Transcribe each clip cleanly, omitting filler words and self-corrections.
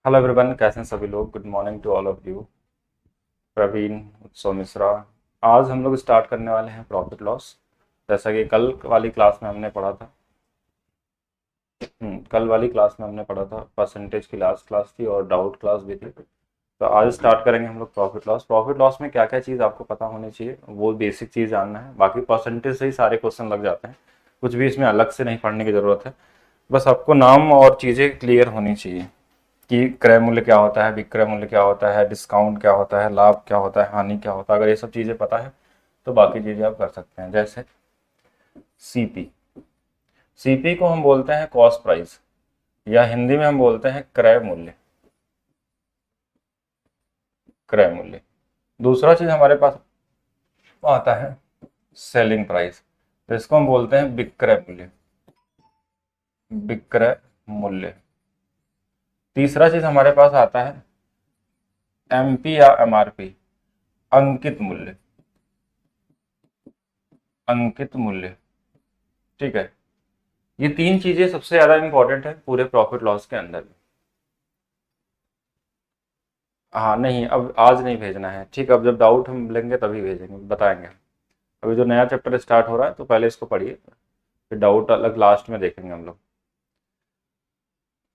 Hello everyone, कैसे हैं सभी लोग। Good morning to all of you. Praveen Utsav Mishra. आज हम लोग स्टार्ट करने वाले हैं प्रॉफिट लॉस। जैसा कि कल वाली क्लास में हमने पढ़ा था। कल वाली क्लास में हमने पढ़ा था, परसेंटेज की लास्ट क्लास थी और डाउट क्लास भी थी। तो आज स्टार्ट करेंगे हम लोग प्रॉफिट लॉस। प्रॉफिट लॉस में क्या क्या चीज़ आपको पता होनी चाहिए, वो बेसिक चीज़ जानना है। बाकी परसेंटेज से ही सारे क्वेश्चन लग जाते हैं, कुछ भी इसमें अलग से नहीं पढ़ने की ज़रूरत है। बस आपको नाम और चीज़ें क्लियर होनी चाहिए कि क्रय मूल्य क्या होता है, विक्रय मूल्य क्या होता है, डिस्काउंट क्या होता है, लाभ क्या होता है, हानि क्या होता है। अगर ये सब चीज़ें पता है तो बाकी चीज़ें आप कर सकते हैं। जैसे सीपी। सीपी को हम बोलते हैं कॉस्ट प्राइस, या हिंदी में हम बोलते हैं क्रय मूल्य। क्रय मूल्य। दूसरा चीज़ हमारे पास आता है सेलिंग प्राइस, जिसको हम बोलते हैं विक्रय मूल्य। विक्रय मूल्य। तीसरा चीज़ हमारे पास आता है एमपी या एमआरपी, अंकित मूल्य। अंकित मूल्य। ठीक है। ये तीन चीजें सबसे ज्यादा इंपॉर्टेंट है पूरे प्रॉफिट लॉस के अंदर में। हाँ नहीं, अब आज नहीं भेजना है, ठीक। अब जब डाउट हम लेंगे तभी भेजेंगे, बताएंगे। अभी जो नया चैप्टर स्टार्ट हो रहा है तो पहले इसको पढ़िए, फिर डाउट अलग लास्ट में देखेंगे हम लोग।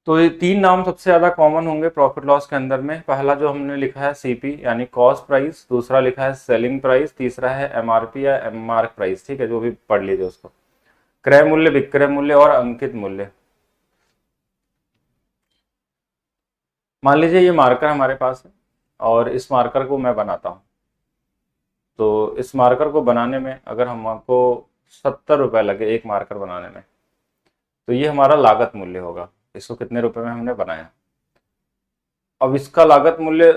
तो ये तीन नाम सबसे ज्यादा कॉमन होंगे प्रॉफिट लॉस के अंदर में। पहला जो हमने लिखा है सीपी यानी कॉस्ट प्राइस, दूसरा लिखा है सेलिंग प्राइस, तीसरा है एमआरपी या एमआरक प्राइस। ठीक है, जो भी पढ़ लीजिए उसको। क्रय मूल्य, विक्रय मूल्य और अंकित मूल्य। मान लीजिए ये मार्कर हमारे पास है और इस मार्कर को मैं बनाता हूँ। तो इस मार्कर को बनाने में अगर हमको 70 रुपए लगे एक मार्कर बनाने में, तो ये हमारा लागत मूल्य होगा। इसको कितने रुपए में हमने बनाया। अब इसका लागत मूल्य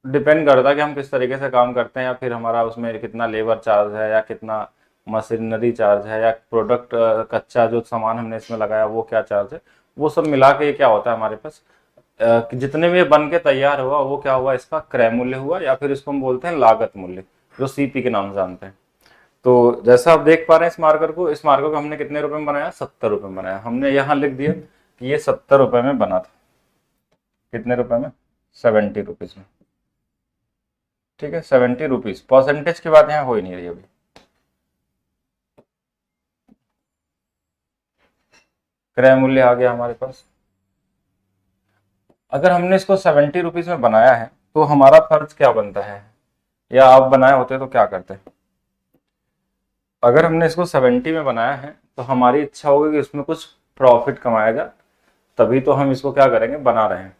डिपेंड करता है कि हम किस तरीके से काम करते हैं, या फिर हमारा उसमें कितना लेबर चार्ज है, या कितना मशीनरी चार्ज है, या प्रोडक्ट कच्चा जो सामान हमने इसमें लगाया वो क्या चार्ज है। वो सब मिला के ये क्या होता है हमारे पास, कि जितने में ये बन के तैयार हुआ वो क्या हुआ, इसका क्रय मूल्य हुआ, या फिर इसको हम बोलते हैं लागत मूल्य, जो सीपी के नाम से जानते हैं। तो जैसा आप देख पा रहे हैं इस मार्कर को हमने कितने रुपए में बनाया, 70 रुपए में बनाया। हमने यहाँ लिख दिया कि ये 70 रुपए में बना था। कितने रुपए में, 70 रुपीज में। ठीक है, 70 रुपीज। परसेंटेज की बात यहाँ हो ही नहीं रही अभी। क्रय मूल्य आ गया हमारे पास। अगर हमने इसको 70 रुपीज में बनाया है तो हमारा फर्ज क्या बनता है, या आप बनाए होते तो क्या करते। अगर हमने इसको 70 में बनाया है तो हमारी इच्छा होगी कि इसमें कुछ प्रॉफिट कमाया जाए, तभी तो हम इसको क्या करेंगे, बना रहे हैं।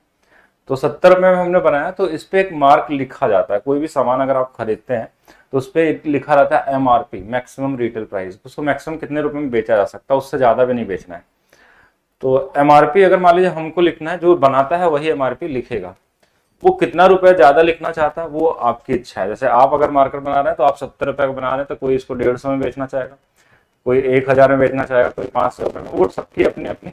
तो 70 रुपए में हमने बनाया तो इस पे एक मार्क लिखा जाता है। कोई भी सामान अगर आप खरीदते हैं तो उस पर लिखा रहता है एमआरपी, मैक्सिमम रिटेल प्राइस। उसको मैक्सिमम कितने रुपए में बेचा जा सकता है, उससे ज्यादा भी नहीं बेचना है। तो एमआरपी अगर मान लीजिए हमको लिखना है, जो बनाता है वही एमआरपी लिखेगा। वो कितना रुपए ज्यादा लिखना चाहता है वो आपकी इच्छा है। जैसे आप अगर मार्कर बना रहे हैं तो आप 70 रुपए का बना रहे हैं, तो कोई इसको 150 में बेचना चाहेगा, कोई 1000 में बेचना चाहेगा, कोई 500 रुपए में। वो सबकी अपनी अपनी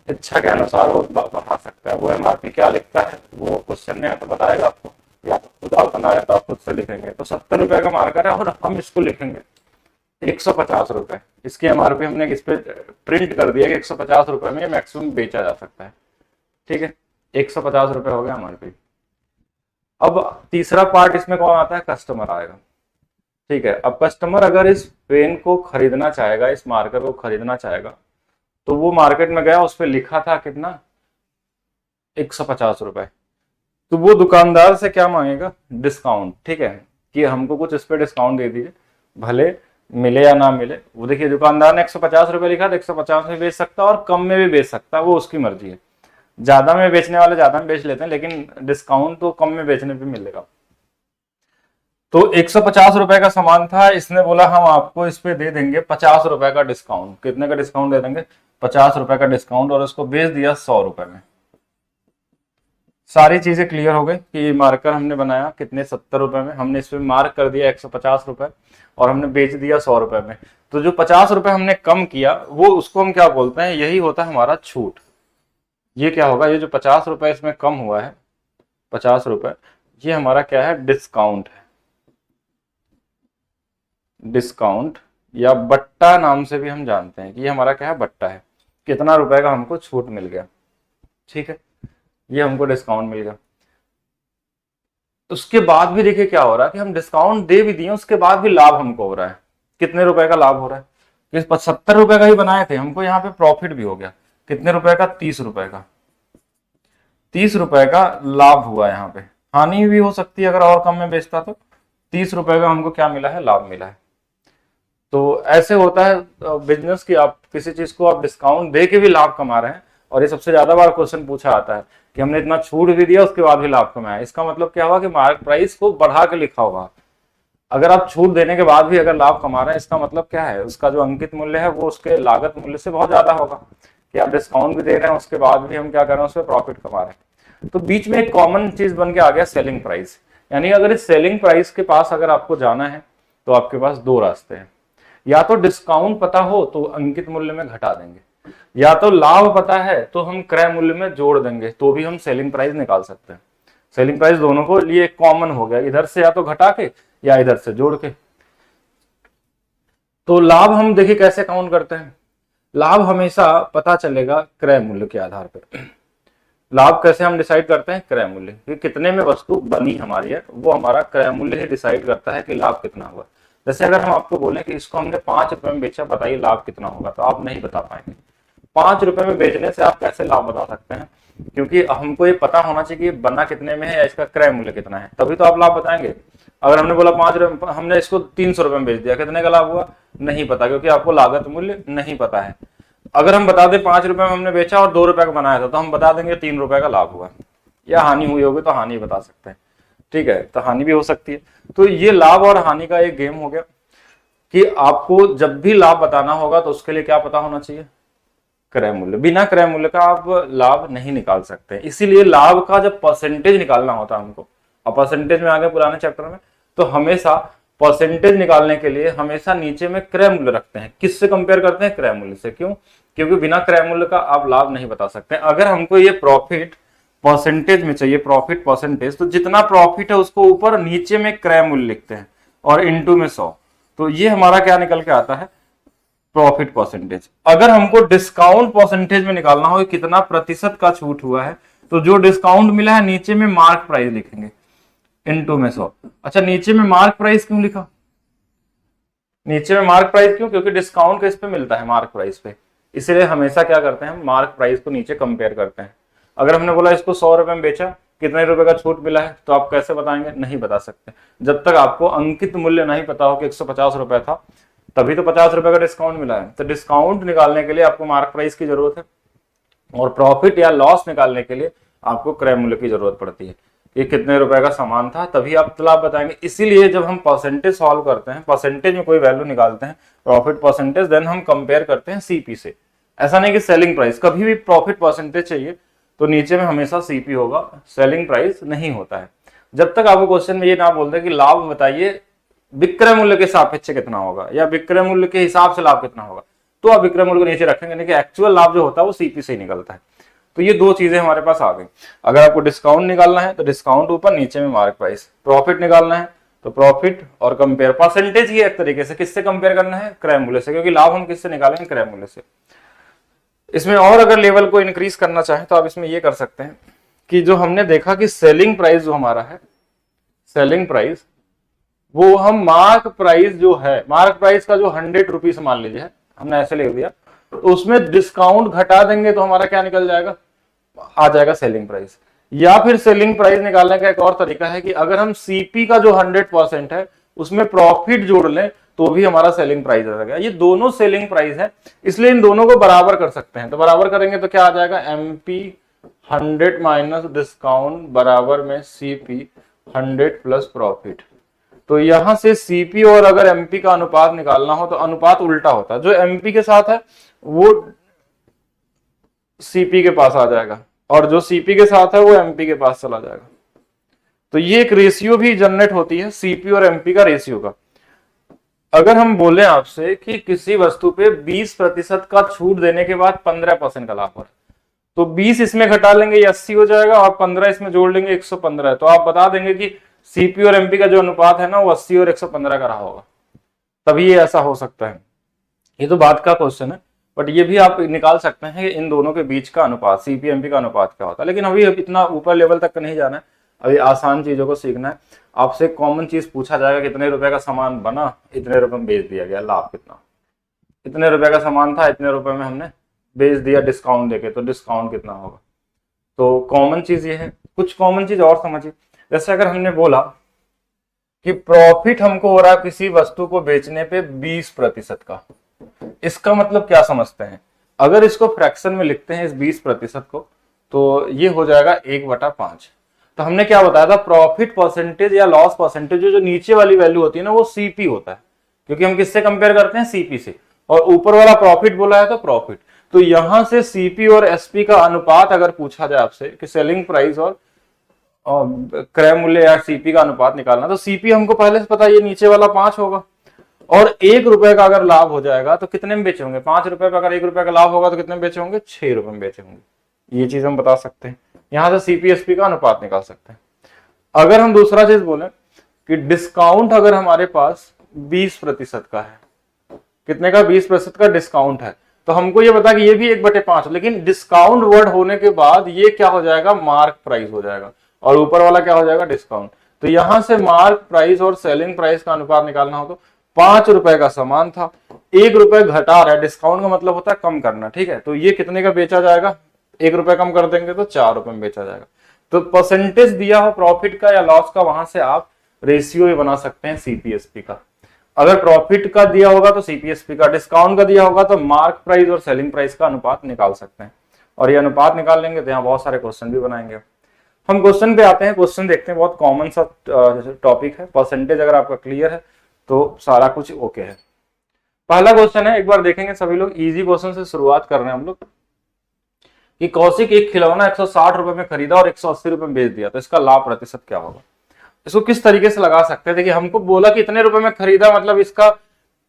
इच्छा के अनुसार वो बढ़ा सकता है। वो एमआरपी क्या लिखता है वो क्वेश्चन में तो बताएगा आपको, या तो खुद आप बना रहे तो आप खुद से लिखेंगे। तो 70 रुपए का मार्कर है और हम इसको लिखेंगे 150 रुपए। इसकी एमआरपी हमने इस पे प्रिंट कर दिया कि 150 रुपए में मैक्सिमम बेचा जा सकता है। ठीक है, 150 रुपए हो गया एमआरपी। अब तीसरा पार्ट इसमें कौन आता है, कस्टमर आएगा। ठीक है, अब कस्टमर अगर इस पेन को खरीदना चाहेगा, इस मार्कर को खरीदना चाहेगा, तो वो मार्केट में गया, उस पर लिखा था कितना, 150 रुपए। तो वो दुकानदार से क्या मांगेगा, डिस्काउंट। ठीक है, कि हमको कुछ इस पे डिस्काउंट दे दीजिए, भले मिले या ना मिले। वो देखिए दुकानदार ने 150 रुपए लिखा तो 150 में बेच सकता है और कम में भी बेच सकता है, वो उसकी मर्जी है। ज्यादा में बेचने वाले ज्यादा में बेच लेते हैं, लेकिन डिस्काउंट तो कम में बेचने पे मिलेगा। तो 150 रुपए का सामान था, इसने बोला हम आपको इस पे दे देंगे 50 रुपए का डिस्काउंट। कितने का डिस्काउंट दे देंगे, 50 रुपए का डिस्काउंट, और उसको बेच दिया 100 रुपए में। सारी चीजें क्लियर हो गई कि ये मार्कर हमने बनाया कितने, 70 रुपए में। हमने इस पे मार्क कर दिया 150 रुपए और हमने बेच दिया 100 रुपए में। तो जो 50 रुपए हमने कम किया वो, उसको हम क्या बोलते हैं, यही होता है हमारा छूट। ये क्या होगा, ये जो 50 रुपए इसमें कम हुआ है, 50 रुपए, ये हमारा क्या है, डिस्काउंट है। डिस्काउंट या बट्टा नाम से भी हम जानते हैं कि ये हमारा क्या है, बट्टा है। कितना रुपए का हमको छूट मिल गया। ठीक है, ये हमको डिस्काउंट मिल गया। उसके बाद भी देखिए क्या हो रहा है कि हम डिस्काउंट दे भी दिए, उसके बाद भी लाभ हमको हो रहा है। कितने रुपए का लाभ हो रहा है कि 75 रुपए का ही बनाए थे, हमको यहाँ पे प्रॉफिट भी हो गया। कितने रुपए का? 30 रुपए का। 30 रुपए का लाभ हुआ यहाँ पे। हानि भी हो सकती है अगर और कम में बेचता तो। 30 रुपए का हमको क्या मिला है? लाभ मिला है। तो ऐसे होता है बिजनेस की, आप किसी चीज को आप डिस्काउंट दे के भी लाभ कमा रहे हैं। और ये सबसे ज्यादा बार क्वेश्चन पूछा आता है कि हमने इतना छूट भी दिया उसके बाद भी लाभ कमाया। इसका मतलब क्या हुआ कि मार्केट प्राइस को बढ़ा के लिखा होगा। अगर आप छूट देने के बाद भी अगर लाभ कमा रहे हैं, इसका मतलब क्या है? उसका जो अंकित मूल्य है वो उसके लागत मूल्य से बहुत ज्यादा होगा। कि आप डिस्काउंट भी दे रहे हैं उसके बाद भी हम क्या कर रहे हैं? उसमें प्रॉफिट कमा रहे हैं। तो बीच में एक कॉमन चीज बन के आ गया सेलिंग प्राइस। यानी अगर इस सेलिंग प्राइस के पास अगर आपको जाना है तो आपके पास दो रास्ते हैं। या तो डिस्काउंट पता हो तो अंकित मूल्य में घटा देंगे, या तो लाभ पता है तो हम क्रय मूल्य में जोड़ देंगे, तो भी हम सेलिंग प्राइस निकाल सकते हैं। सेलिंग प्राइस दोनों को लिए कॉमन हो गया, इधर से या तो घटा के या इधर से जोड़ के। तो लाभ हम देखिए कैसे काउंट करते हैं। लाभ हमेशा पता चलेगा क्रय मूल्य के आधार पर। लाभ कैसे हम डिसाइड करते हैं? क्रय मूल्य, कि कितने में वस्तु बनी हमारी है वो हमारा क्रय मूल्य ही डिसाइड करता है कि लाभ कितना हुआ। जैसे अगर हम आपको बोले कि इसको हमने 5 रुपए में बेचा, बताइए लाभ कितना होगा, तो आप नहीं बता पाएंगे। 5 रुपए में बेचने से आप कैसे लाभ बता सकते हैं? क्योंकि हमको ये पता होना चाहिए कि बना कितने में है या इसका क्रय मूल्य कितना है, तभी तो आप लाभ बताएंगे। अगर हमने बोला 5 रुपए, हमने इसको 300 रुपए में बेच दिया, कितने का लाभ हुआ? नहीं पता, क्योंकि आपको लागत मूल्य नहीं पता है। अगर हम बता दें 5 रुपए में हमने बेचा और 2 रुपए का बनाया था, तो हम बता देंगे 3 रुपए का लाभ हुआ, या हानि हुई होगी तो हानि बता सकते हैं। ठीक है, तो हानि भी हो सकती है। तो ये लाभ और हानि का एक गेम हो गया कि आपको जब भी लाभ बताना होगा तो उसके लिए क्या पता होना चाहिए? क्रय मूल्य। बिना क्रय मूल्य का आप लाभ नहीं निकाल सकते। इसीलिए लाभ का जब परसेंटेज निकालना होता है हमको, और परसेंटेज में आगे पुराने चैप्टर में, तो हमेशा परसेंटेज निकालने के लिए हमेशा नीचे में क्रय मूल्य रखते हैं। किससे कंपेयर करते हैं? क्रय मूल्य से। क्यों? क्योंकि बिना क्रय मूल्य का आप लाभ नहीं बता सकते। अगर हमको ये प्रॉफिट परसेंटेज में चाहिए, प्रॉफिट परसेंटेज, तो जितना प्रॉफिट है उसको ऊपर नीचे में क्रय मूल्य लिखते हैं और इनटू में 100। तो ये हमारा क्या निकल के आता है? Profit percentage. अगर हमको डिस्काउंट परसेंटेज में निकालना हो कितना प्रतिशत का छूट हुआ है, तो जो डिस्काउंट मिला है नीचे में मार्क प्राइस लिखेंगे इनटू में 100। अच्छा, नीचे में मार्क प्राइस क्यों लिखा? नीचे में मार्क प्राइस क्यों? क्योंकि डिस्काउंट किस पे मिलता है? मार्क प्राइस पे। इसलिए हमेशा क्या करते हैं? मार्क प्राइस को नीचे कंपेयर करते हैं। अगर हमने बोला इसको 100 रुपए में बेचा, कितने रुपए का छूट मिला है, तो आप कैसे बताएंगे? नहीं बता सकते। जब तक आपको अंकित मूल्य नहीं पता हो कि 150 रुपए था, तभी तो 50 रुपए का डिस्काउंट मिला है। तो डिस्काउंट निकालने के लिए आपको मार्क प्राइस की जरूरत है, और प्रॉफिट या लॉस निकालने के लिए आपको क्रय मूल्य की जरूरत पड़ती है। ये कितने रुपए का सामान था, तभी आप लाभ बताएंगे। इसीलिए जब हम परसेंटेज सॉल्व करते हैं, परसेंटेज में कोई वैल्यू निकालते हैं, प्रॉफिट परसेंटेज, देन हम कंपेयर करते हैं सीपी से। ऐसा नहीं कि सेलिंग प्राइस। कभी भी प्रॉफिट परसेंटेज चाहिए तो नीचे में हमेशा सीपी होगा, सेलिंग प्राइस नहीं होता है। जब तक आपको क्वेश्चन में ये ना बोल दे कि लाभ बताइए विक्रय मूल्य के सापेक्ष कितना होगा, या विक्रय मूल्य के हिसाब से लाभ कितना होगा, तो आप विक्रय मूल्य को नीचे रखेंगे। नहीं कि एक्चुअल लाभ जो होता है वो सीपी से ही निकलता है। तो ये दो चीजें हमारे पास आ गई। अगर आपको डिस्काउंट निकालना है तो डिस्काउंट ऊपर, नीचे में मार्क प्राइस। प्रॉफिट निकालना है तो प्रॉफिट और कंपेयर परसेंटेज ही एक तरीके से। किससे कंपेयर करना है? क्रय मूल्य से, क्योंकि लाभ हम किससे निकालेंगे? क्रय मूल्य से। इसमें और अगर लेवल को इंक्रीज करना चाहे तो आप इसमें ये कर सकते हैं कि जो हमने देखा कि सेलिंग प्राइस जो हमारा है, सेलिंग प्राइस, वो हम मार्क प्राइस जो है, मार्क प्राइस का जो 100 रुपीज मान लीजिए हमने ऐसे ले लिया, तो उसमें डिस्काउंट घटा देंगे तो हमारा क्या निकल जाएगा? आ जाएगा सेलिंग प्राइस। या फिर सेलिंग प्राइस निकालने का एक और तरीका है कि अगर हम सीपी का जो 100% है उसमें प्रॉफिट जोड़ लें तो भी हमारा सेलिंग प्राइस आ जाएगा। ये दोनों सेलिंग प्राइस है, इसलिए इन दोनों को बराबर कर सकते हैं। तो बराबर करेंगे तो क्या आ जाएगा? एमपी 100 माइनस डिस्काउंट बराबर में सीपी 100 प्लस प्रॉफिट। तो यहां से सीपी और अगर एमपी का अनुपात निकालना हो तो अनुपात उल्टा होता है। जो एमपी के साथ है वो सीपी के पास आ जाएगा, और जो सीपी के साथ है वो एमपी के पास चला जाएगा। तो ये एक रेशियो भी जनरेट होती है सीपी और एमपी का रेशियो का। अगर हम बोले आपसे कि किसी वस्तु पे 20% का छूट देने के बाद 15% का लाभ हो, तो 20 इसमें घटा लेंगे 80 हो जाएगा, और 15 इसमें जोड़ लेंगे 115। तो आप बता देंगे कि सीपी और एमपी का जो अनुपात है ना वो 80 और 115 का रहा होगा, तभी ये ऐसा हो सकता है। ये तो बात का क्वेश्चन है, बट ये भी आप निकाल सकते हैं कि इन दोनों के बीच का अनुपात, सीपीएमपी का अनुपात क्या होता है। लेकिन अभी इतना ऊपर लेवल तक नहीं जाना है, अभी आसान चीजों को सीखना है। आपसे कॉमन चीज पूछा जाएगा, कितने रुपए का सामान बना, इतने रुपए में बेच दिया गया, लाभ कितना। इतने रुपए का सामान था, इतने रुपए में हमने बेच दिया डिस्काउंट देके, तो डिस्काउंट कितना होगा। तो कॉमन चीज ये है। कुछ कॉमन चीज और समझिए, जैसे अगर हमने बोला कि प्रॉफिट हमको हो रहा है किसी वस्तु को बेचने पे 20% का, इसका मतलब क्या समझते हैं। अगर इसको फ्रैक्शन में लिखते हैं इस 20% को, तो ये हो जाएगा 1/5। तो हमने क्या बताया था, प्रॉफिट परसेंटेज या लॉस परसेंटेज, जो नीचे वाली वैल्यू होती है ना, वो सीपी होता है, क्योंकि हम किससे कंपेयर करते हैं, सीपी से। और ऊपर वाला प्रॉफिट बोला है तो प्रॉफिट। तो यहां से सीपी और एसपी का अनुपात अगर पूछा जाए आपसे कि सेलिंग प्राइस और क्रय मूल्य या सीपी का अनुपात निकालना, तो सीपी हमको पहले से पता है, ये नीचे वाला 5 होगा। और 1 रुपए का अगर लाभ हो जाएगा तो कितने में बेचे होंगे, 5 रुपए पे अगर 1 रुपए का लाभ होगा तो कितने में बेचे होंगे, 6 रुपए में बेचे होंगे। ये चीज हम बता सकते हैं, यहां से सीपीएसपी का अनुपात निकाल सकते हैं। अगर हम दूसरा चीज बोले कि डिस्काउंट अगर हमारे पास 20% का है, कितने का, 20% का डिस्काउंट है, तो हमको ये बता कि ये भी 1/5, लेकिन डिस्काउंट वर्ड होने के बाद ये क्या हो जाएगा, मार्क प्राइस हो जाएगा, और ऊपर वाला क्या हो जाएगा, डिस्काउंट। तो यहां से मार्क प्राइस और सेलिंग प्राइस का अनुपात निकालना हो तो 5 रुपए का सामान था, 1 रुपए घटा रहा है, डिस्काउंट का मतलब होता है कम करना, ठीक है। तो ये कितने का बेचा जाएगा, 1 रुपए कम कर देंगे तो 4 रुपए में बेचा जाएगा। तो परसेंटेज दिया हो प्रॉफिट का या लॉस का, वहां से आप रेशियो भी बना सकते हैं सीपीएसपी का। अगर प्रॉफिट का दिया होगा तो सीपीएसपी का, डिस्काउंट का दिया होगा तो मार्क प्राइस और सेलिंग प्राइस का अनुपात निकाल सकते हैं। और ये अनुपात निकाल लेंगे तो यहाँ बहुत सारे क्वेश्चन भी बनाएंगे। हम क्वेश्चन पे आते हैं, क्वेश्चन देखते हैं, बहुत कॉमन सा टॉपिक है। परसेंटेज अगर आपका क्लियर है तो सारा कुछ ओके है। पहला क्वेश्चन है, एक बार देखेंगे सभी लोग, इजी क्वेश्चन से शुरुआत कर रहे हैं हम लोग, कि कौशिक एक खिलौना 160 रुपए में खरीदा और 180 रुपए में बेच दिया, तो इसका लाभ प्रतिशत क्या होगा। इसको किस तरीके से लगा सकते हैं, देखिए हमको बोला कि इतने रुपए में खरीदा, मतलब इसका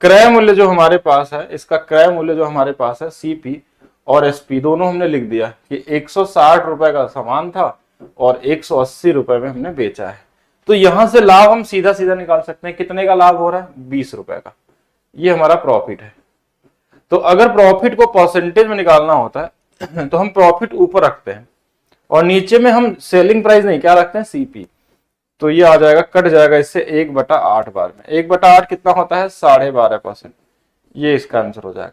क्रय मूल्य जो हमारे पास है, इसका क्रय मूल्य जो हमारे पास है, सीपी और एसपी दोनों हमने लिख दिया कि 160 रुपए का सामान था और 180 रुपए में हमने बेचा है। तो यहां से लाभ हम सीधा सीधा निकाल सकते हैं, कितने का लाभ हो रहा है, 20 रुपए का। ये हमारा प्रॉफिट है। तो अगर प्रॉफिट को परसेंटेज में निकालना होता है तो हम प्रॉफिट ऊपर रखते हैं और नीचे में हम सेलिंग प्राइस नहीं, क्या रखते हैं, सीपी। तो ये आ जाएगा, कट जाएगा इससे 1/8 बार में। 1/8 कितना होता है, 12.5%। ये इसका आंसर हो जाएगा।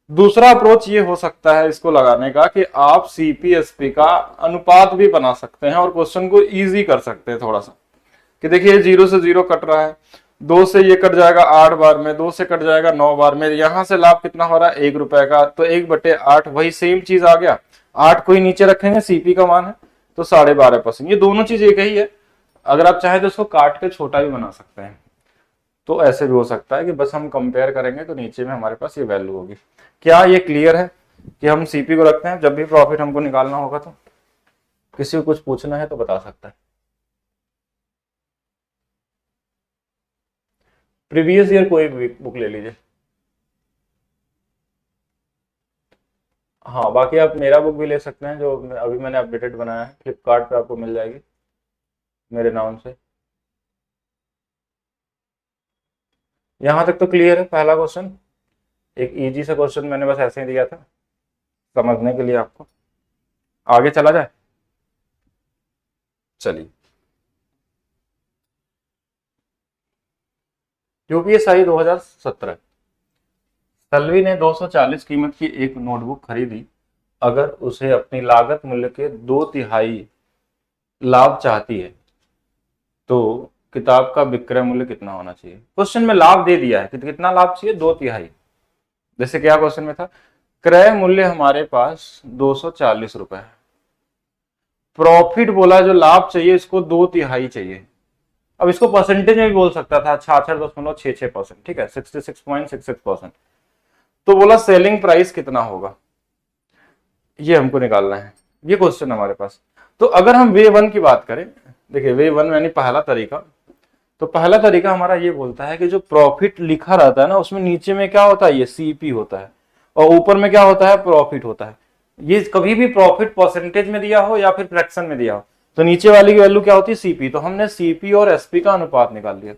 दूसरा अप्रोच ये हो सकता है इसको लगाने का कि आप सीपीएसपी का अनुपात भी बना सकते हैं और क्वेश्चन को इजी कर सकते हैं थोड़ा सा, कि देखिए 0 से 0 कट रहा है, 2 से ये कट जाएगा 8 बार में, 2 से कट जाएगा 9 बार में। यहां से लाभ कितना हो रहा है, 1 रुपए का, तो 1/8 वही सेम चीज आ गया। 8 को ही नीचे रखेंगे, सीपी का मान है तो 12.5%। ये दोनों चीज एक ही है। अगर आप चाहें तो इसको काट के छोटा भी बना सकते हैं, तो ऐसे भी हो सकता है कि बस हम कंपेयर करेंगे तो नीचे में हमारे पास ये वैल्यू होगी। क्या ये क्लियर है कि हम सीपी को रखते हैं जब भी प्रॉफिट हमको निकालना होगा। तो किसी को कुछ पूछना है तो बता सकता है। प्रीवियस ईयर कोई भी बुक ले लीजिए। हाँ, बाकी आप मेरा बुक भी ले सकते हैं, जो अभी मैंने अपडेटेड बनाया है, फ्लिपकार्ट पे आपको मिल जाएगी मेरे नाम से। यहां तक तो क्लियर है। पहला क्वेश्चन एक इजी सा क्वेश्चन मैंने बस ऐसे ही दिया था समझने के लिए आपको। आगे चला जाए, चलिए। यूपीएसआई 2017। सलवी ने 240 कीमत की एक नोटबुक खरीदी। अगर उसे अपनी लागत मूल्य के 2/3 लाभ चाहती है तो किताब का विक्रय मूल्य कितना होना चाहिए। क्वेश्चन में लाभ दे दिया है कि कितना लाभ चाहिए, 2/3। जैसे क्या क्वेश्चन में था, क्रय मूल्य हमारे पास 240 रुपए है, प्रॉफिट बोला जो लाभ चाहिए इसको 2/3 चाहिए। अब इसको परसेंटेज में भी बोल सकता था, 66.66%, ठीक है, 66.66%। तो बोला सेलिंग प्राइस कितना होगा, ये हमको निकालना है। ये क्वेश्चन हमारे पास। तो अगर हम वे 1 की बात करें, देखिए वे 1 यानी पहला तरीका, तो पहला तरीका हमारा ये बोलता है कि जो प्रॉफिट लिखा रहता है ना, उसमें नीचे में क्या होता है, ये सीपी होता है, और ऊपर में क्या होता है, प्रॉफिट होता है। ये कभी भी प्रॉफिट परसेंटेज में दिया हो या फिर फ्रैक्शन में दिया हो तो नीचे वाली की वैल्यू क्या होती है, सीपी। तो हमने सीपी और एसपी का अनुपात निकाल लिया।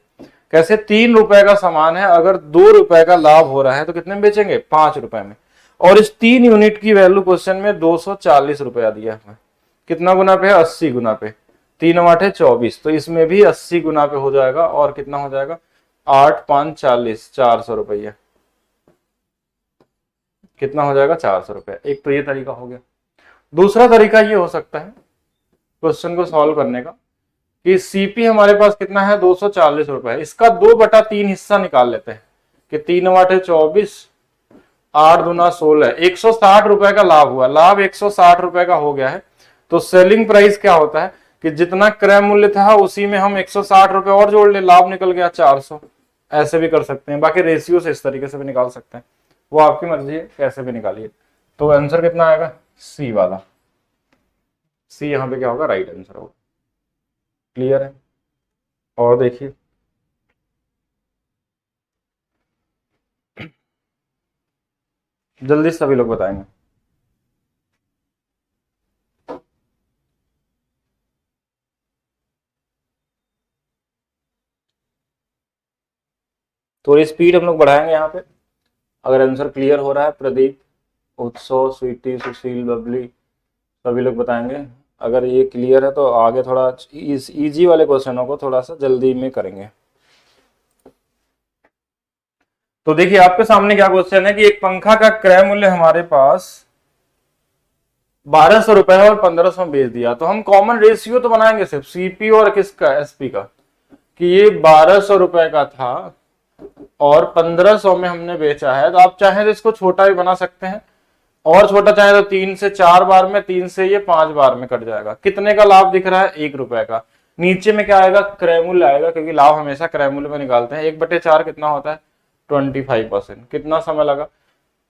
कैसे, 3 रुपए का सामान है, अगर 2 रुपए का लाभ हो रहा है तो कितने में बेचेंगे, 5 रुपए में। और इस 3 यूनिट की वैल्यू क्वेश्चन में 240 रुपया दिया है। कितना गुना पे है? 80 गुना पे। 3 8 24, तो इसमें भी 80 गुना पे हो जाएगा। और कितना हो जाएगा? 8 5 40, 400 रुपया। कितना हो जाएगा? 400 रुपया। एक तो ये तरीका हो गया। दूसरा तरीका ये हो सकता है क्वेश्चन को सॉल्व करने का कि सीपी हमारे पास कितना है? 240 रुपए। इसका 2/3 हिस्सा निकाल लेते हैं कि 3 8 24, 8 दूना 16, 160 रुपए का लाभ हुआ। लाभ 160 रुपए का हो गया है। तो सेलिंग प्राइस क्या होता है कि जितना क्रय मूल्य था उसी में हम 160 रुपए और जोड़ ले, लाभ निकल गया 400। ऐसे भी कर सकते हैं, बाकी रेशियो से इस तरीके से भी निकाल सकते हैं, वो आपकी मर्जी है, कैसे भी निकालिए। तो आंसर कितना आएगा? सी वाला। सी यहाँ पे क्या होगा? राइट आंसर होगा। क्लियर है? और देखिए जल्दी सभी लोग बताएंगे। थोड़ी स्पीड हम लोग बढ़ाएंगे यहाँ पे। अगर आंसर क्लियर हो रहा है, प्रदीप, उत्सव, स्वीटी, सुशील, बबली, सभी लोग बताएंगे। अगर ये क्लियर है तो आगे थोड़ा इजी वाले क्वेश्चनों को थोड़ा सा जल्दी में करेंगे। तो देखिए आपके सामने क्या क्वेश्चन है कि एक पंखा का क्रय मूल्य हमारे पास 1200 रुपए है और 1500 में बेच दिया। तो हम कॉमन रेशियो तो बनाएंगे सिर्फ सीपी और किसका? एसपी का, कि ये 1200 रुपए का था और 1500 में हमने बेचा है। तो आप चाहें तो इसको छोटा भी बना सकते हैं, और छोटा चाहे तो 3 से 4 बार में, 3 से ये 5 बार में कट जाएगा। कितने का लाभ दिख रहा है? 1 रुपए का। नीचे में क्या आएगा? क्रय मूल्य आएगा, क्योंकि लाभ हमेशा क्रय मूल्य में निकालते हैं। 1/4 कितना होता है? 25%। कितना समय लगा?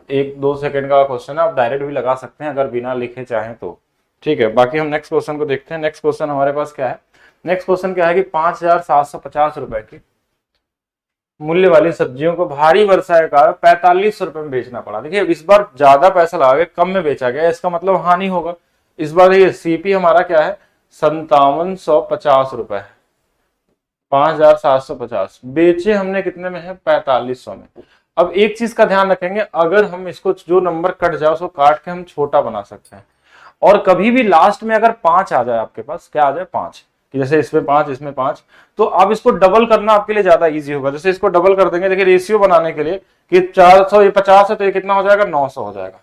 1-2 सेकंड का क्वेश्चन है, आप डायरेक्ट भी लगा सकते हैं अगर बिना लिखे चाहें तो। ठीक है, बाकी हम नेक्स्ट क्वेश्चन को देखते हैं। नेक्स्ट क्वेश्चन हमारे पास क्या है? नेक्स्ट क्वेश्चन क्या है कि 5750 रुपए की मूल्य वाली सब्जियों को भारी वर्षा के कारण 4500 रुपए में बेचना पड़ा। देखिए इस बार ज्यादा पैसा लगा के कम में बेचा गया, इसका मतलब हानि होगा। इस बार देखिए सीपी हमारा क्या है? 5750 रुपए है। 5750 बेचे हमने कितने में है? 4500 में। अब एक चीज का ध्यान रखेंगे, अगर हम इसको जो नंबर कट जाए उसको काट के हम छोटा बना सकते हैं। और कभी भी लास्ट में अगर 5 आ जाए आपके पास, क्या आ जाए? 5, कि जैसे इसमें 5, इसमें 5, तो आप इसको डबल करना आपके लिए ज्यादा इजी होगा। जैसे इसको डबल कर देंगे, देखिए रेशियो बनाने के लिए कि 400 ये 50 है तो ये कितना हो जाएगा? 900 हो जाएगा।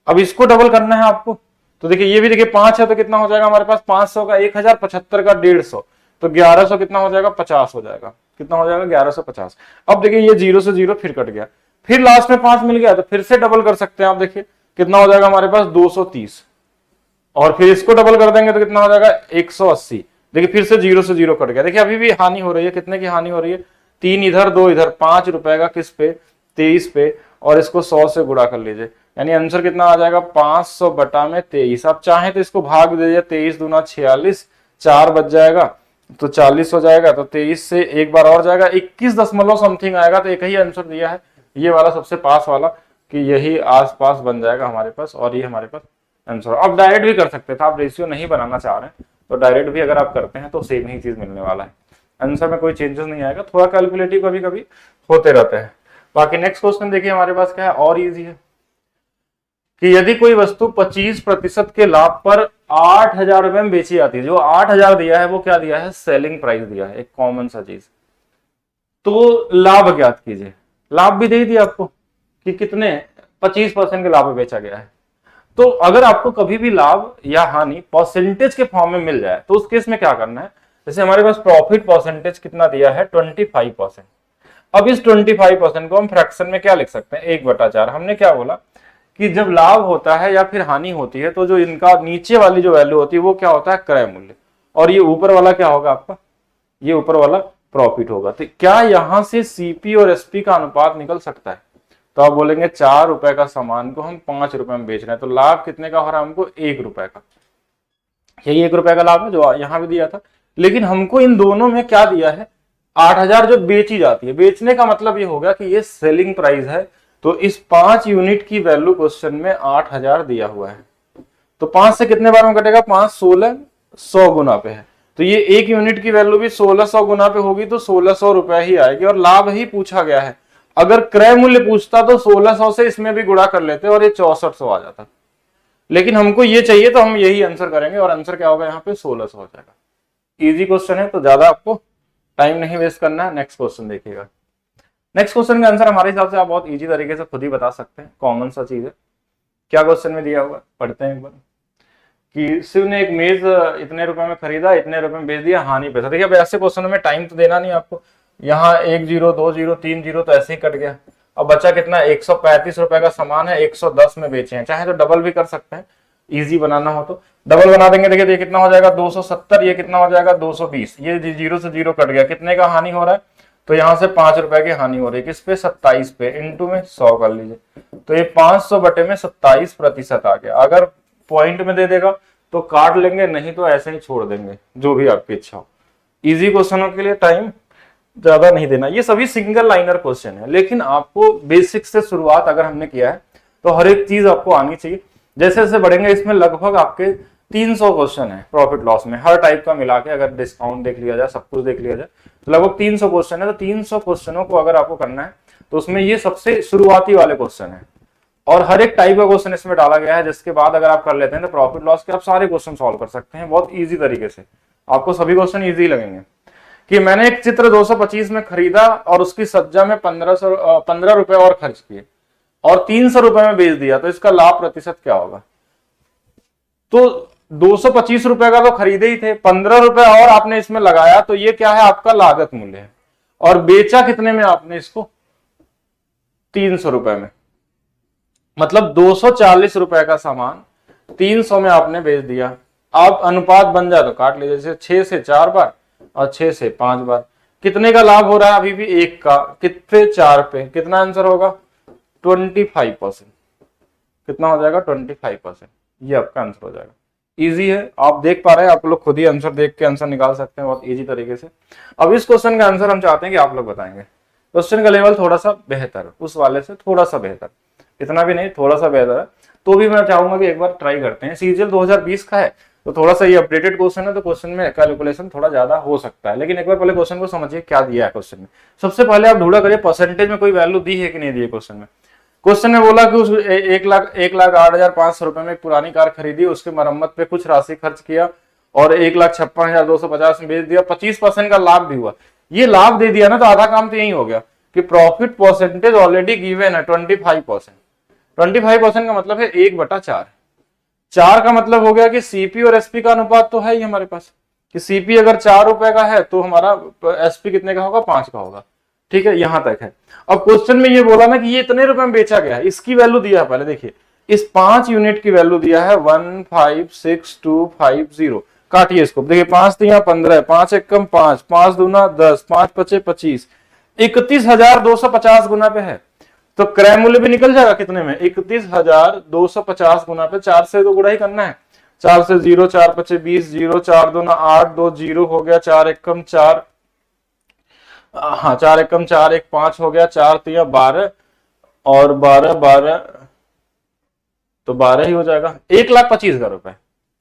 अब इसको डबल करना है आपको, तो देखिए ये भी देखिए 5 है तो कितना हो जाएगा हमारे पास? 500 का 1075 का 150, तो 1100 कितना हो जाएगा? 50 हो जाएगा। कितना हो जाएगा? 1150। अब देखिए ये 0 से 0 फिर कट गया, फिर लास्ट में 5 मिल गया तो फिर से डबल कर सकते हैं आप। देखिए कितना हो जाएगा हमारे पास? 230, और फिर इसको डबल कर देंगे तो कितना हो जाएगा? 180। देखिए फिर से 0 से 0 कट गया। देखिए अभी भी हानि हो रही है। कितने की हानि हो रही है? 3 इधर 2 इधर, 5 रुपए का किस पे? 23 पे, और इसको 100 से गुणा कर लीजिए। यानी आंसर कितना आ जाएगा? 500 बटा में 23। आप चाहें तो इसको भाग दे दीजिए, 23 दूना 46, 4 बच जाएगा तो 40 हो जाएगा। तो 23 से एक बार और जाएगा, 21 दशमलव समथिंग आएगा। तो एक ही आंसर दिया है, ये वाला सबसे पास वाला, कि यही आसपास बन जाएगा हमारे पास, और ये हमारे पास आंसर। अब डायरेक्ट भी कर सकते थे, आप रेशियो नहीं बनाना चाह रहे हैं तो डायरेक्ट भी अगर आप करते हैं तो सेम ही चीज मिलने वाला है। आंसर में कोई चेंजेस नहीं आएगा, थोड़ा कैलकुलेटिव कभी कभी होते रहते हैं। बाकी नेक्स्ट क्वेश्चन देखिए हमारे पास क्या है, और इजी है कि यदि कोई वस्तु 25% के लाभ पर 8000 रुपए में बेची जाती है। जो 8000 दिया है वो क्या दिया है? सेलिंग प्राइस दिया है, एक कॉमन सा चीज। तो लाभ ज्ञात कीजिए। लाभ भी दे दिया आपको कि कितने? 25% के लाभ में बेचा गया है। तो अगर आपको कभी भी लाभ या हानि परसेंटेज के फॉर्म में मिल जाए तो उस केस में क्या करना है? जैसे हमारे पास प्रॉफिट परसेंटेज कितना दिया है? 25%। अब इस 25% को हम फ्रैक्शन में क्या लिख सकते हैं? 1/4। हमने क्या बोला कि जब लाभ होता है या फिर हानि होती है तो जो इनका नीचे वाली जो वैल्यू होती है वो क्या होता है? क्रय मूल्य, और ये ऊपर वाला क्या होगा आपका? ये ऊपर वाला प्रॉफिट होगा। तो क्या यहां से सीपी और एसपी का अनुपात निकल सकता है? तो आप बोलेंगे 4 रुपए का सामान को हम 5 रुपए में बेच रहे हैं, तो लाभ कितने का हो रहा है हमको? 1 रुपए का। यही 1 रुपए का लाभ है जो यहां भी दिया था। लेकिन हमको इन दोनों में क्या दिया है? 8000 जो बेची जाती है। बेचने का मतलब ये होगा कि ये सेलिंग प्राइस है, तो इस 5 यूनिट की वैल्यू क्वेश्चन में 8000 दिया हुआ है। तो 5 से कितने बार में कटेगा? 5 16 100 गुना पे है, तो ये 1 यूनिट की वैल्यू भी 1600 गुना पे होगी, तो 1600 रुपए ही आएगी। और लाभ ही पूछा गया है। अगर क्रय मूल्य पूछता तो 1600 से इसमें भी गुणा कर लेते और ये 6400 आ जाता, लेकिन हमको ये चाहिए तो हम यही आंसर करेंगे और आंसर क्या होगा यहाँ पे 1600 हो जाएगा। इजी क्वेश्चन है तो ज्यादा आपको टाइम नहीं वेस्ट करना है। नेक्स्ट क्वेश्चन देखिएगा। नेक्स्ट क्वेश्चन का आंसर हमारे हिसाब से आप बहुत इजी तरीके से खुद ही बता सकते हैं, कॉमन सा चीज है। क्या क्वेश्चन में दिया हुआ, पढ़ते हैं एक बार। कि शिव ने एक मेज इतने रुपए में खरीदा, इतने रुपए में बेच दिया, हानि पैसा। देखिए अब ऐसे क्वेश्चनों में टाइम तो देना नहीं आपको, यहाँ 1 0 2 0 3 0 तो ऐसे ही कट गया। अब बचा कितना, 135 रुपए का सामान है, 110 में बेचे हैं। चाहे तो डबल भी कर सकते हैं, इजी बनाना हो तो डबल बना देंगे। देखिए ये कितना हो जाएगा 270, ये कितना हो जाएगा 220, ये 0 से 0 कट गया। कितने का हानि हो रहा है, तो यहाँ से 5 रुपए की हानि हो रही है। किस पे, 27 पे, इंटू में 100 कर लीजिए, तो ये 500 बटे में 27% आ गया। अगर पॉइंट में दे देगा तो काट लेंगे, नहीं तो ऐसे ही छोड़ देंगे, जो भी आपकी इच्छा हो। इजी क्वेश्चनों के लिए टाइम ज्यादा नहीं देना। ये सभी सिंगल लाइनर क्वेश्चन है, लेकिन आपको बेसिक से शुरुआत अगर हमने किया है तो हर एक चीज आपको आनी चाहिए। जैसे जैसे बढ़ेंगे इसमें लगभग आपके 300 क्वेश्चन है प्रॉफिट लॉस में, हर टाइप का मिला के, अगर डिस्काउंट देख लिया जाए, सब कुछ देख लिया जाए, तो लगभग 300 क्वेश्चन है। तो 300 क्वेश्चनों को अगर आपको करना है तो उसमें ये सबसे शुरुआती वाले क्वेश्चन है, और हर एक टाइप का क्वेश्चन इसमें डाला गया है, जिसके बाद अगर आप कर लेते हैं तो प्रॉफिट लॉस के आप सारे क्वेश्चन सॉल्व कर सकते हैं बहुत इजी तरीके से। आपको सभी क्वेश्चन इजी लगेंगे। कि मैंने एक चित्र 225 में खरीदा और उसकी सज्जा में 15 रुपए और खर्च किए और 300 रुपए में बेच दिया, तो इसका लाभ प्रतिशत क्या होगा। तो 225 रुपए का तो खरीदे ही थे, 15 रुपए और आपने इसमें लगाया, तो ये क्या है, आपका लागत मूल्य है। और बेचा कितने में आपने इसको, 300 रुपए में, मतलब 240 रुपए का सामान 300 में आपने बेच दिया। अब अनुपात बन जाए तो काट लीजिए, जैसे 6 से 4 बार और 6 से 5 बार। कितने का लाभ हो रहा है, अभी भी 1 का, कितने 4 पे, कितना आंसर होगा 25%। कितना हो जाएगा 25%, ये आपका आंसर हो जाएगा। इजी है, आप देख पा रहे हैं, आप लोग खुद ही आंसर देख के आंसर निकाल सकते हैं बहुत इजी तरीके से। अब इस क्वेश्चन का आंसर हम चाहते हैं कि आप लोग बताएंगे। क्वेश्चन का लेवल थोड़ा सा बेहतर, उस वाले से थोड़ा सा बेहतर, इतना भी नहीं, थोड़ा सा बेहतर है, तो भी मैं चाहूंगा कि एक बार ट्राई करते हैं। सीजीएल 2020 का है तो थोड़ा सा ये अपडेटेड क्वेश्चन है, तो क्वेश्चन में कैलकुलेशन थोड़ा ज्यादा हो सकता है, लेकिन एक बार पहले क्वेश्चन को समझिए क्या दिया है क्वेश्चन में। सबसे पहले आप ढूंढा करिए परसेंटेज में कोई वैल्यू दी है कि नहीं दी है क्वेश्चन में। क्वेश्चन ने बोला कि उस 1,08,500 रुपए में एक पुरानी कार खरीदी, उसके मरम्मत पे कुछ राशि खर्च किया और 1,56,250 में बेच दिया, 25% का लाभ भी हुआ। ये लाभ दे दिया ना, तो आधा काम तो यही हो गया कि प्रॉफिट परसेंटेज ऑलरेडी गिवन है 25%। 25% का मतलब है 1/4। 4 का मतलब हो गया कि सीपी और एसपी का अनुपात तो है ही हमारे पास, कि सीपी अगर 4 रुपए का है तो हमारा एसपी कितने का होगा, 5 का होगा। ठीक है, यहां तक है। अब क्वेश्चन में ये बोला ना कि ये इतने रुपए में बेचा गया है, इसकी वैल्यू दिया है, पहले देखिए इस 5 यूनिट की वैल्यू दिया है 156250। काटिए इसको, देखिए 5 3 15, 5 1 5, 5 दूना 10, 5 5 25, 31,250 गुना पे है। तो क्रय मूल्य भी निकल जाएगा कितने में, 31,250 गुना पे 4 से तो गुणा ही करना है। 4 से 0, 4 5 20, 0 4 दूना 8, 2 0 हो गया, 4 1 4, हाँ 4 1 4, 1 5 हो गया, 4 3 12 और 12 12, तो 12 ही हो जाएगा। 1,25,000 रुपए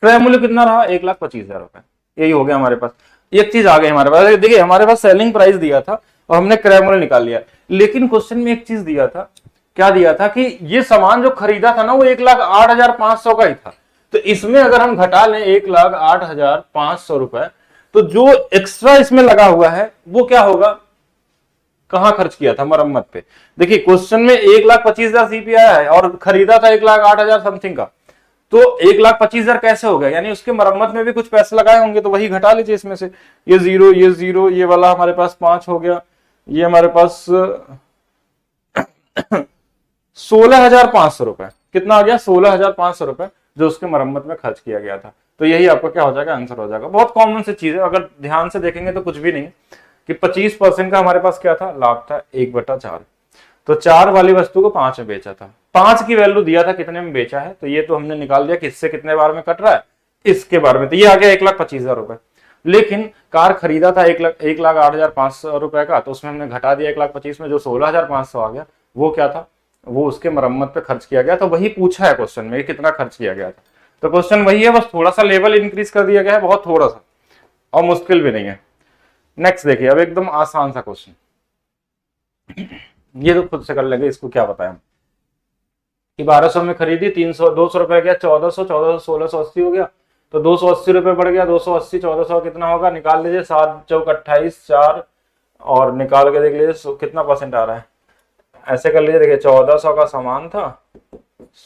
क्रय मूल्य कितना रहा, 1,25,000 रुपए, यही हो गया हमारे पास। एक चीज आ गई हमारे पास, देखिए हमारे पास सेलिंग प्राइस दिया था और हमने क्रय मूल्य निकाल लिया, लेकिन क्वेश्चन में एक चीज दिया था, क्या दिया था कि ये सामान जो खरीदा था ना वो 1,08,500 का ही था। तो इसमें अगर हम घटा लें 1,08,500 रुपए, तो जो एक्स्ट्रा इसमें लगा हुआ है वो क्या होगा, कहां खर्च किया था, मरम्मत पे। देखिए क्वेश्चन में 1,25,000 सीपी आया है और खरीदा था 1,08,000 समथिंग का, तो 1,25,000 कैसे हो गया, यानी उसके मरम्मत में भी कुछ पैसे लगाए होंगे, तो वही घटा लीजिए इसमें से। ये 0, ये 0, ये वाला हमारे पास 5 हो गया, ये हमारे पास 16,500 रुपए, कितना आ गया 16,500 रुपए, जो उसके मरम्मत में खर्च किया गया था। तो यही आपका क्या हो जाएगा, आंसर हो जाएगा। बहुत कॉमन सी चीज है, अगर ध्यान से देखेंगे तो कुछ भी नहीं कि 25% का हमारे पास क्या था, लाभ था 1/4। तो 4 वाली वस्तु को 5 में बेचा था, 5 की वैल्यू दिया था कितने में बेचा है, तो ये तो हमने निकाल दिया किससे कितने बार में कट रहा है, इसके बारे में, तो ये आ गया 1,25,000 रुपए। लेकिन कार खरीदा था 1,08,500 रुपए का, तो उसमें हमने घटा दिया 1,25,000 में, जो 16,500 आ गया वो क्या था, वो उसके मरम्मत पे खर्च किया गया। तो वही पूछा है क्वेश्चन में, कितना खर्च किया गया था। तो क्वेश्चन वही है, बस थोड़ा सा लेवल इंक्रीज कर दिया गया है, बहुत थोड़ा सा, और मुश्किल भी नहीं है। नेक्स्ट देखिए, अब एकदम आसान सा क्वेश्चन। ये तो खुद से कर लेंगे, इसको क्या बताएं हम कि 1200 में खरीदी, 300 200 रुपए गया, 1400, 1400 1680 हो गया, तो 280 रुपए बढ़ गया, 280 1400 कितना होगा निकाल लीजिए, 7 चौक 28 4, और निकाल के देख लीजिए कितना परसेंट आ रहा है। ऐसे कर लीजिए, देखिए 1400 का सामान था,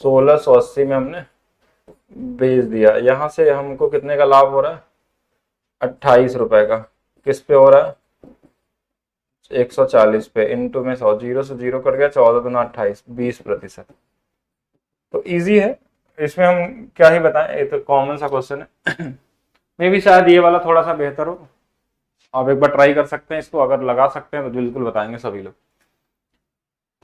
1680 में हमने बेच दिया, यहां से हमको कितने का लाभ हो रहा है, 28 रुपए का। किस पे हो रहा है, 140 पे, इंटू में 100, जीरो से जीरो कट गया, 14 दूना 28, 20%। तो इजी है, इसमें हम क्या ही बताएं, ये तो कॉमन सा क्वेश्चन है। मे भी शायद ये वाला थोड़ा सा बेहतर हो, आप एक बार ट्राई कर सकते हैं इसको, अगर लगा सकते हैं तो बिल्कुल बताएंगे सभी लोग।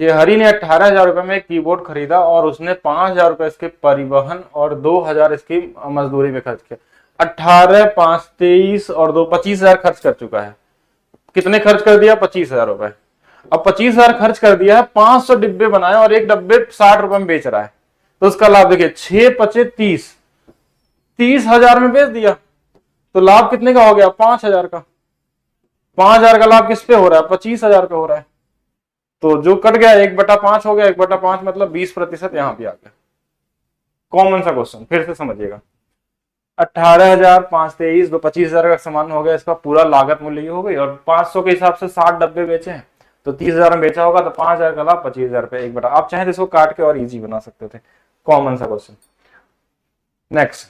कि हरी ने 18,000 रुपए में एक कीबोर्ड खरीदा और उसने 5,000 रुपए इसके परिवहन और 2,000 इसकी मजदूरी में खर्च किया। 18 5 23 और 2 25,000 खर्च कर चुका है। कितने खर्च कर दिया, 25,000 रुपए। अब 25,000 खर्च कर दिया है, 500 डिब्बे बनाए और एक डब्बे 60 रुपए में बेच रहा है, तो उसका लाभ देखिए 6 पचे 30, 30,000 में बेच दिया, तो लाभ कितने का हो गया, 5,000 का। 5,000 का लाभ किस पे हो रहा है, 25,000 पे हो रहा है। तो जो कट गया 1/5 हो गया, 1/5 मतलब 20% यहां पे आ गया। कॉमन सा क्वेश्चन, फिर से समझिएगा। 18,000 5 23 दो 25,000 का सामान हो गया, इसका पूरा लागत मूल्य ये हो गई, और 500 के हिसाब से 60 डब्बे बेचे हैं, तो 30,000 में बेचा होगा, तो 5,000 का लाभ, 25,000 रुपए 1/, आप चाहे तो इसको काट के और इजी बना सकते थे। कॉमन सा क्वेश्चन। नेक्स्ट,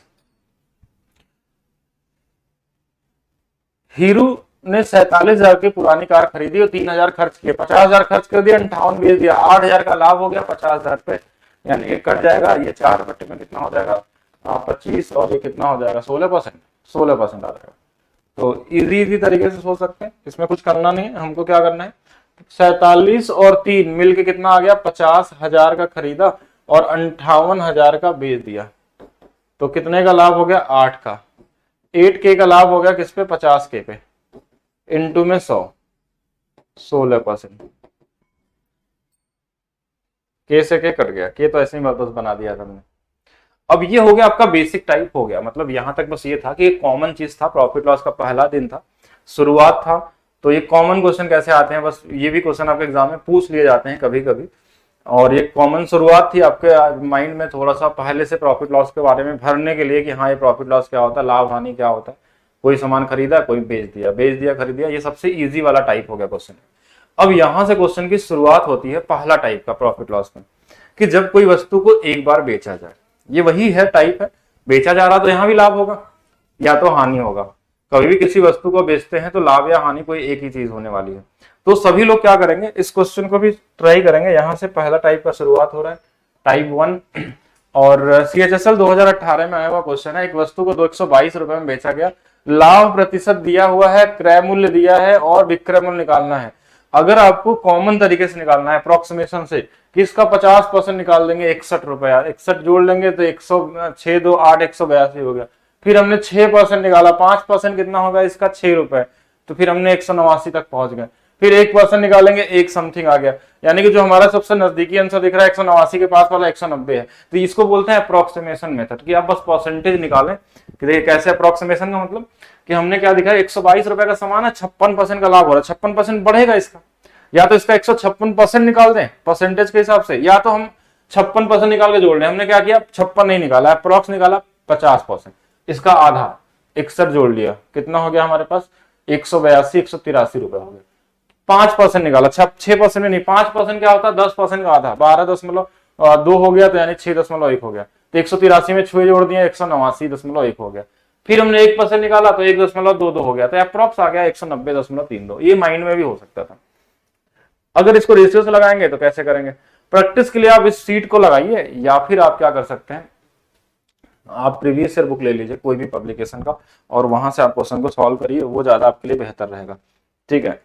हीरू ने 47,000 की पुरानी कार खरीदी और 3,000 खर्च किए, 50,000 खर्च कर दिया, 58 बेच दिया, 8,000 का लाभ हो गया 50,000 पे, यानी एक कट जाएगा, ये 4 बट्टे में कितना हो जाएगा, 25, और ये कितना हो जाएगा 16%, 16% आ जाएगा। तो इजी इजी तरीके से सोच सकते हैं, इसमें कुछ करना नहीं है, हमको क्या करना है, 47 और 3 मिलके कितना आ गया, 50,000 का खरीदा और 58,000 का बेच दिया, तो कितने का लाभ हो गया, 8 का। 8K का लाभ हो गया किस पे, 50K पे, इंटू में 100, 16%। के से के कट गया, के तो ऐसे ही बस बना दिया था हमने। अब ये हो गया आपका बेसिक टाइप हो गया, मतलब यहां तक बस ये था कि एक कॉमन चीज था, प्रॉफिट लॉस का पहला दिन था, शुरुआत था, तो ये कॉमन क्वेश्चन कैसे आते हैं, बस ये भी क्वेश्चन आपके एग्जाम में पूछ लिए जाते हैं कभी कभी, और ये कॉमन शुरुआत थी आपके माइंड में थोड़ा सा पहले से प्रॉफिट लॉस के बारे में भरने के लिए कि हाँ ये प्रॉफिट लॉस क्या होता है, लाभ हानि क्या होता है, कोई सामान खरीदा कोई बेच दिया खरीद दिया, ये सबसे इजी वाला टाइप हो गया क्वेश्चन। अब यहां से क्वेश्चन की शुरुआत होती है पहला टाइप का प्रॉफिट लॉस में, कि जब कोई वस्तु को एक बार बेचा जाए, ये वही है टाइप है, बेचा जा रहा तो यहां भी लाभ होगा या तो हानि होगा। कभी भी किसी वस्तु को बेचते हैं तो लाभ या हानि कोई एक ही चीज होने वाली है। तो सभी लोग क्या करेंगे, इस क्वेश्चन को भी ट्राई करेंगे, यहां से पहला टाइप का शुरुआत हो रहा है, टाइप 1। और CHSL 2018 में आया हुआ क्वेश्चन है, एक वस्तु को 222 रुपए में बेचा गया, लाभ प्रतिशत दिया हुआ है, क्रय मूल्य दिया है और विक्रय मूल्य निकालना है। अगर आपको कॉमन तरीके से निकालना है अप्रोक्सीमेशन से कि इसका 50% निकाल देंगे, 61 रुपए, 61 जोड़ लेंगे तो 106 2 8 182 हो गया, फिर हमने 6% निकाला, 5% कितना होगा इसका, 6 रुपए, तो फिर हमने 189 तक पहुंच गए, फिर 1% निकालेंगे, एक समथिंग आ गया, यानी कि जो हमारा सबसे नजदीकी आंसर दिख रहा है 189 के पास वाला 190 है, तो इसको बोलते हैं अप्रोक्सीमेशन मेथड, कि आप बस परसेंटेज निकालें। कि देखिए कैसे अप्रोक्सीमेशन का मतलब कि हमने क्या दिखा, 122 रुपए का सामान है, 56% का लाभ हो रहा है, 56% बढ़ेगा इसका, या तो इसका 156% निकाल दें परसेंटेज के हिसाब से, या तो हम 56% निकाल के जोड़ लें। हमने क्या किया, 56 नहीं निकाला, अप्रोक्स निकाला 50%, इसका आधा 61 जोड़ लिया, कितना हो गया हमारे पास, 182 183 रुपए हो गए। 5% निकाला, 6% में नहीं, 5% क्या होता है, 10% का आधा, 12.2 हो गया, तो यानी 6.1 हो गया, तो 183 में 6 जोड़ दिया, 189.1 हो गया। फिर हमने 1% निकाला तो 1.22 हो गया, तो अप्रोक्स आ गया 190.32। ये माइंड में भी हो सकता था। अगर इसको रेशियो से लगाएंगे तो कैसे करेंगे, प्रैक्टिस के लिए आप इस सीट को लगाइए, या फिर आप क्या कर सकते हैं, आप प्रीवियस ईयर बुक ले लीजिए कोई भी पब्लिकेशन का, और वहां से आप क्वेश्चन को सॉल्व करिए, वो ज्यादा आपके लिए बेहतर रहेगा। ठीक है,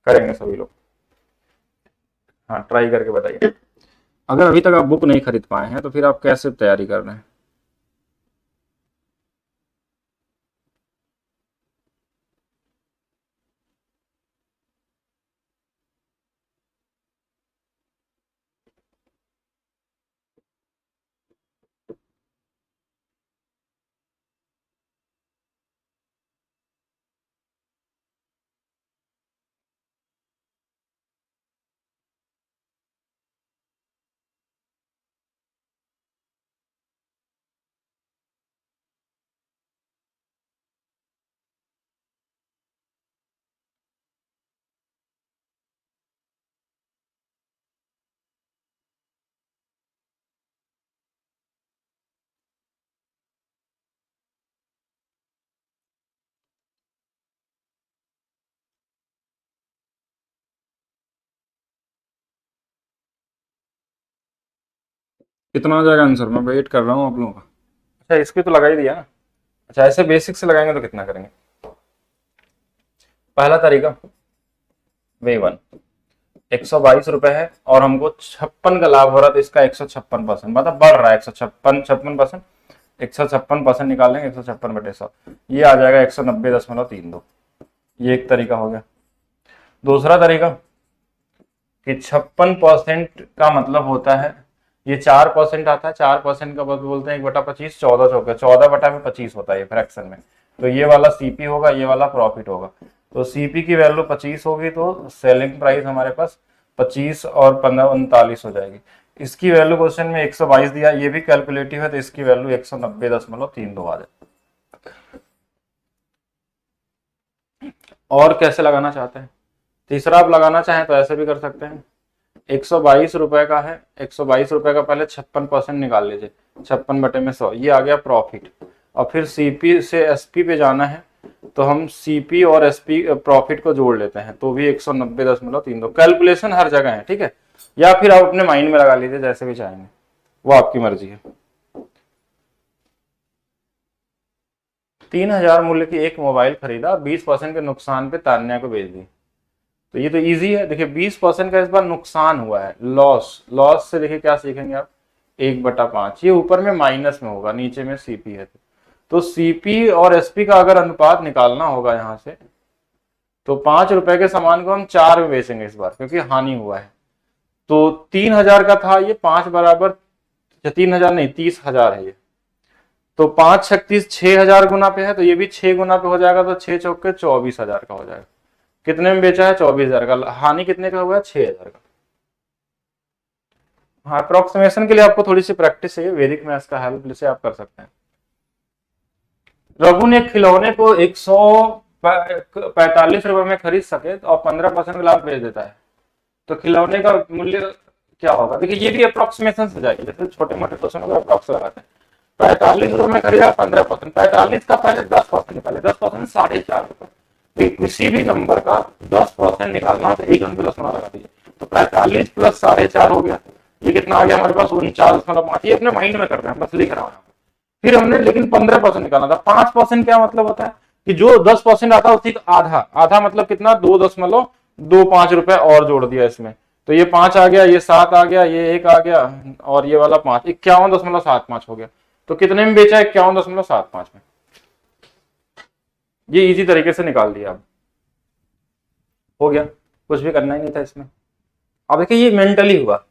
करेंगे सभी लोग, हाँ ट्राई करके बताइए। अगर अभी तक आप बुक नहीं खरीद पाए हैं तो फिर आप कैसे तैयारी कर रहे हैं। कितना आ जाएगा आंसर, मैं वेट कर रहा हूँ आप लोगों का। अच्छा इसकी तो लगा ही दिया ना। अच्छा ऐसे बेसिक से लगाएंगे तो कितना करेंगे। पहला तरीका V1 122 रुपए है और हमको 56 का लाभ हो रहा है, तो इसका 156%, मतलब बढ़ रहा है 156%। 156% निकालेंगे, 156/100, ये आ जाएगा 190.32। ये एक तरीका हो गया। दूसरा तरीका कि 56% का मतलब होता है, ये 4% आता है, 4% का बोलते हैं 1/25, 14 चौके 14/25 होता है ये फ्रैक्शन में। तो ये वाला सीपी होगा, ये वाला प्रॉफिट होगा। तो सीपी की वैल्यू 25 होगी, तो सेलिंग प्राइस हमारे पास 25 और 15 39 हो जाएगी। इसकी वैल्यू क्वेश्चन में 122 दिया, ये भी कैलकुलेटिव है, तो इसकी वैल्यू 190.32 आ जाए। और कैसे लगाना चाहते हैं, तीसरा आप लगाना चाहें तो ऐसे भी कर सकते हैं। 122 रुपए का है, 122 रुपए का पहले 56% निकाल लीजिए, 56/100, ये आ गया प्रॉफिट। और फिर सीपी से एसपी पे जाना है, तो हम सीपी और एसपी प्रॉफिट को जोड़ लेते हैं, तो भी 190.32। कैलकुलेशन हर जगह है, ठीक है, या फिर आप अपने माइंड में लगा लीजिए, जैसे भी चाहेंगे, वो आपकी मर्जी है। 3000 मूल्य की एक मोबाइल खरीदा, 20% के नुकसान पे तान्या को बेच दी। तो ये तो इजी है, देखिए 20% का इस बार नुकसान हुआ है, लॉस। लॉस से देखिए क्या सीखेंगे आप, 1/5, ये ऊपर में माइनस में होगा, नीचे में सीपी है। तो सीपी और एसपी का अगर अनुपात निकालना होगा यहां से, तो 5 रुपए के सामान को हम 4 में बेचेंगे इस बार, क्योंकि हानि हुआ है। तो 3000 का था, ये 5 बराबर, 3000 नहीं 30,000 है ये। तो 5×36 6000 गुना पे है, तो ये भी 6 गुना पे हो जाएगा, तो 6 चौके 24,000 का हो जाएगा। कितने में बेचा है, 24,000 का। हानि कितने का हुआ है, 6,000 का। हाँ, अप्रोक्सीमेशन के लिए आपको थोड़ी सी प्रैक्टिस चाहिए, वैदिक मैथ्स का हेल्प से आप कर सकते हैं। रघु ने खिलौने को 145 रुपए में खरीद सके और 15% लाभ बेच देता है, तो खिलौने का मूल्य क्या होगा। देखिए ये भी अप्रोक्सीमेशन से जाएगी, जैसे छोटे मोटे क्वेश्चन को अप्रोक्स लगाते हैं। 45 रुपए में खरीदा, 15%, 45 का पहले 10% निकाले, 10% 4.5 रुपए। किसी भी नंबर का 10% निकालना, तो एक अंक दशमलव लगा दीजिए, तो 45 प्लस 4.5 हो गया, ये कितना आ गया हमारे पास, 49.5। ये अपने माइंड में कर रहे हैं, बस लिख रहा हूँ। फिर हमने लेकिन 15% निकालना था। 5% क्या मतलब होता है कि जो 10% आता है उसी का आधा, आधा मतलब कितना, 2.25 रुपए और जोड़ दिया इसमें, तो ये 5 आ गया, ये 7 आ गया, ये 1 आ गया, और ये वाला 5, 51.75 हो गया। तो कितने में बेचा, 51.75 में। ये इजी तरीके से निकाल दिया, अब हो गया, कुछ भी करना ही नहीं था इसमें। अब देखिए ये मेंटली हुआ,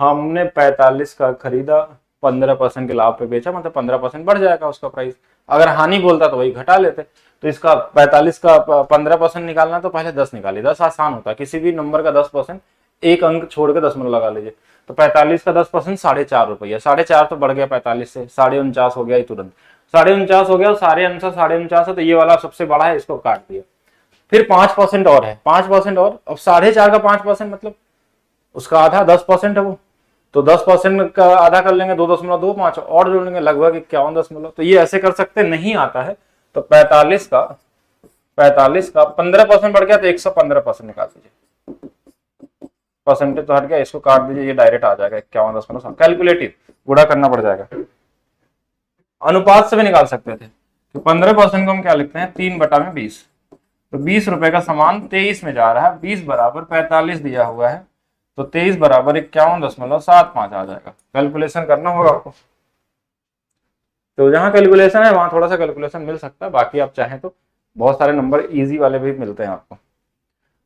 हमने 45 का खरीदा, 15% के लाभ पे बेचा, मतलब 15% बढ़ जाएगा उसका प्राइस। अगर हानि बोलता तो वही घटा लेते। तो इसका 45 का 15% निकालना, तो पहले 10 निकालिए, 10 आसान होता है, किसी भी नंबर का 10%, एक अंक छोड़ के दशमलव लगा लीजिए। तो 45 का 10% 4.5 रुपया, 4.5 तो बढ़ गया 45 से, 49.5 हो गया ही तुरंत, 49.5 हो गया, सारे आंसर 49.5 है, तो ये वाला सबसे बड़ा है, इसको काट दिया। फिर 5% और है, 5% और, अब 4.5 का 5% मतलब उसका आधा 10% है वो, तो 10% का आधा कर लेंगे, 2.25 और जोड़ लेंगे, लगभग 51 दशमलव। तो ये ऐसे कर सकते, नहीं आता है तो 45 का 15% बढ़ गया, तो 115% निकाल दीजिए, परसेंटेज तो हट गया, इसको काट दीजिए, ये डायरेक्ट आ जाएगा 51.7। कैलकुलेटिव गुणा करना पड़ जाएगा, अनुपात से भी निकाल सकते थे। तो 15% को हम क्या लिखते हैं, 3/20। तो 20 रुपए का सामान 23 में जा रहा है, 20 बराबर 45 दिया हुआ है, तो 23 बराबर 51.75 आ जाएगा। कैलकुलेशन करना होगा आपको, तो जहां कैलकुलेशन है वहां थोड़ा सा कैलकुलेशन मिल सकता है, बाकी आप चाहें तो बहुत सारे नंबर इजी वाले भी मिलते हैं आपको।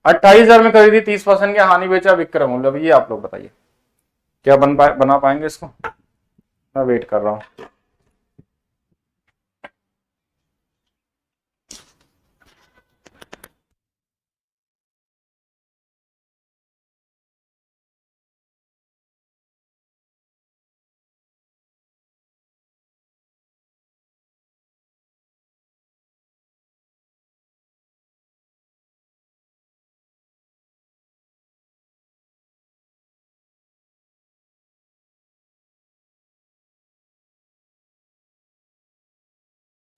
28,000 में खरीदी, 30% की हानि, बेचा विक्रम मूल्य। अब ये आप लोग बताइए क्या बना पाएंगे इसको, मैं वेट कर रहा हूँ।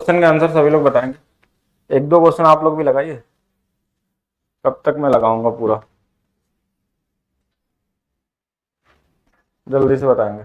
क्वेश्चन का आंसर सभी लोग बताएंगे, एक दो क्वेश्चन आप लोग भी लगाइए, कब तक मैं लगाऊंगा पूरा, जल्दी से बताएंगे।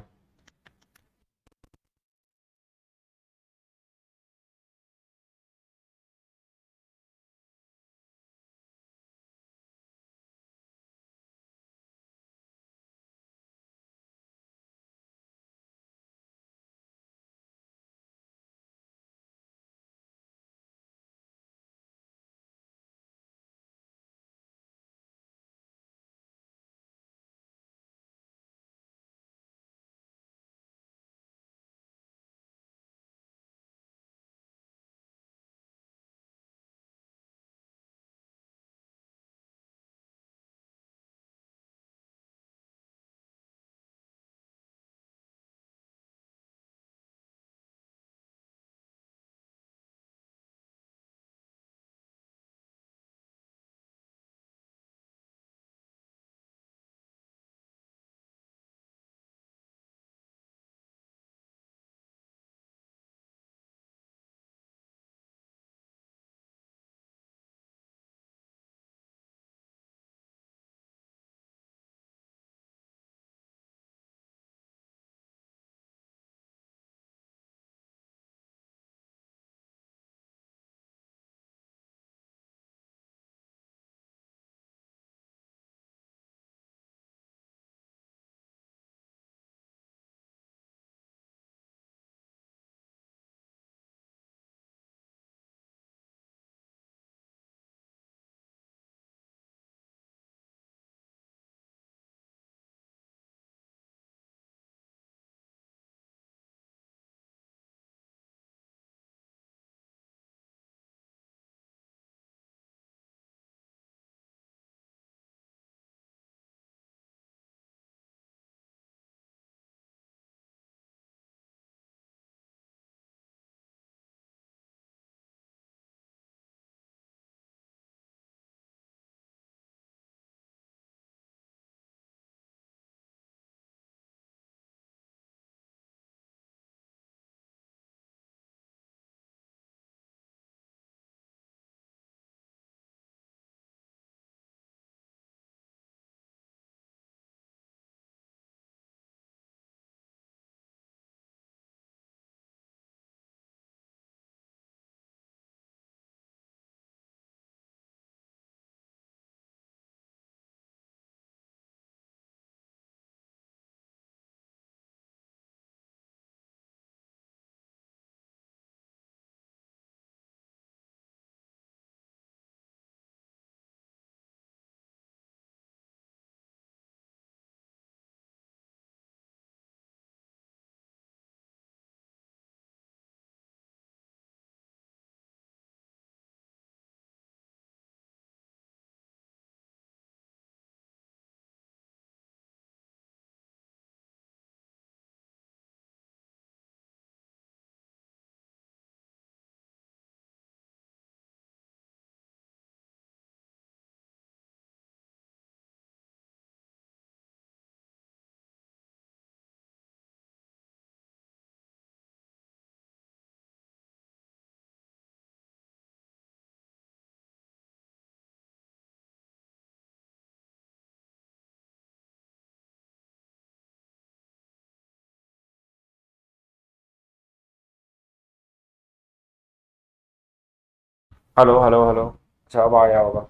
Hello hello hello. अच्छा अब आया होगा।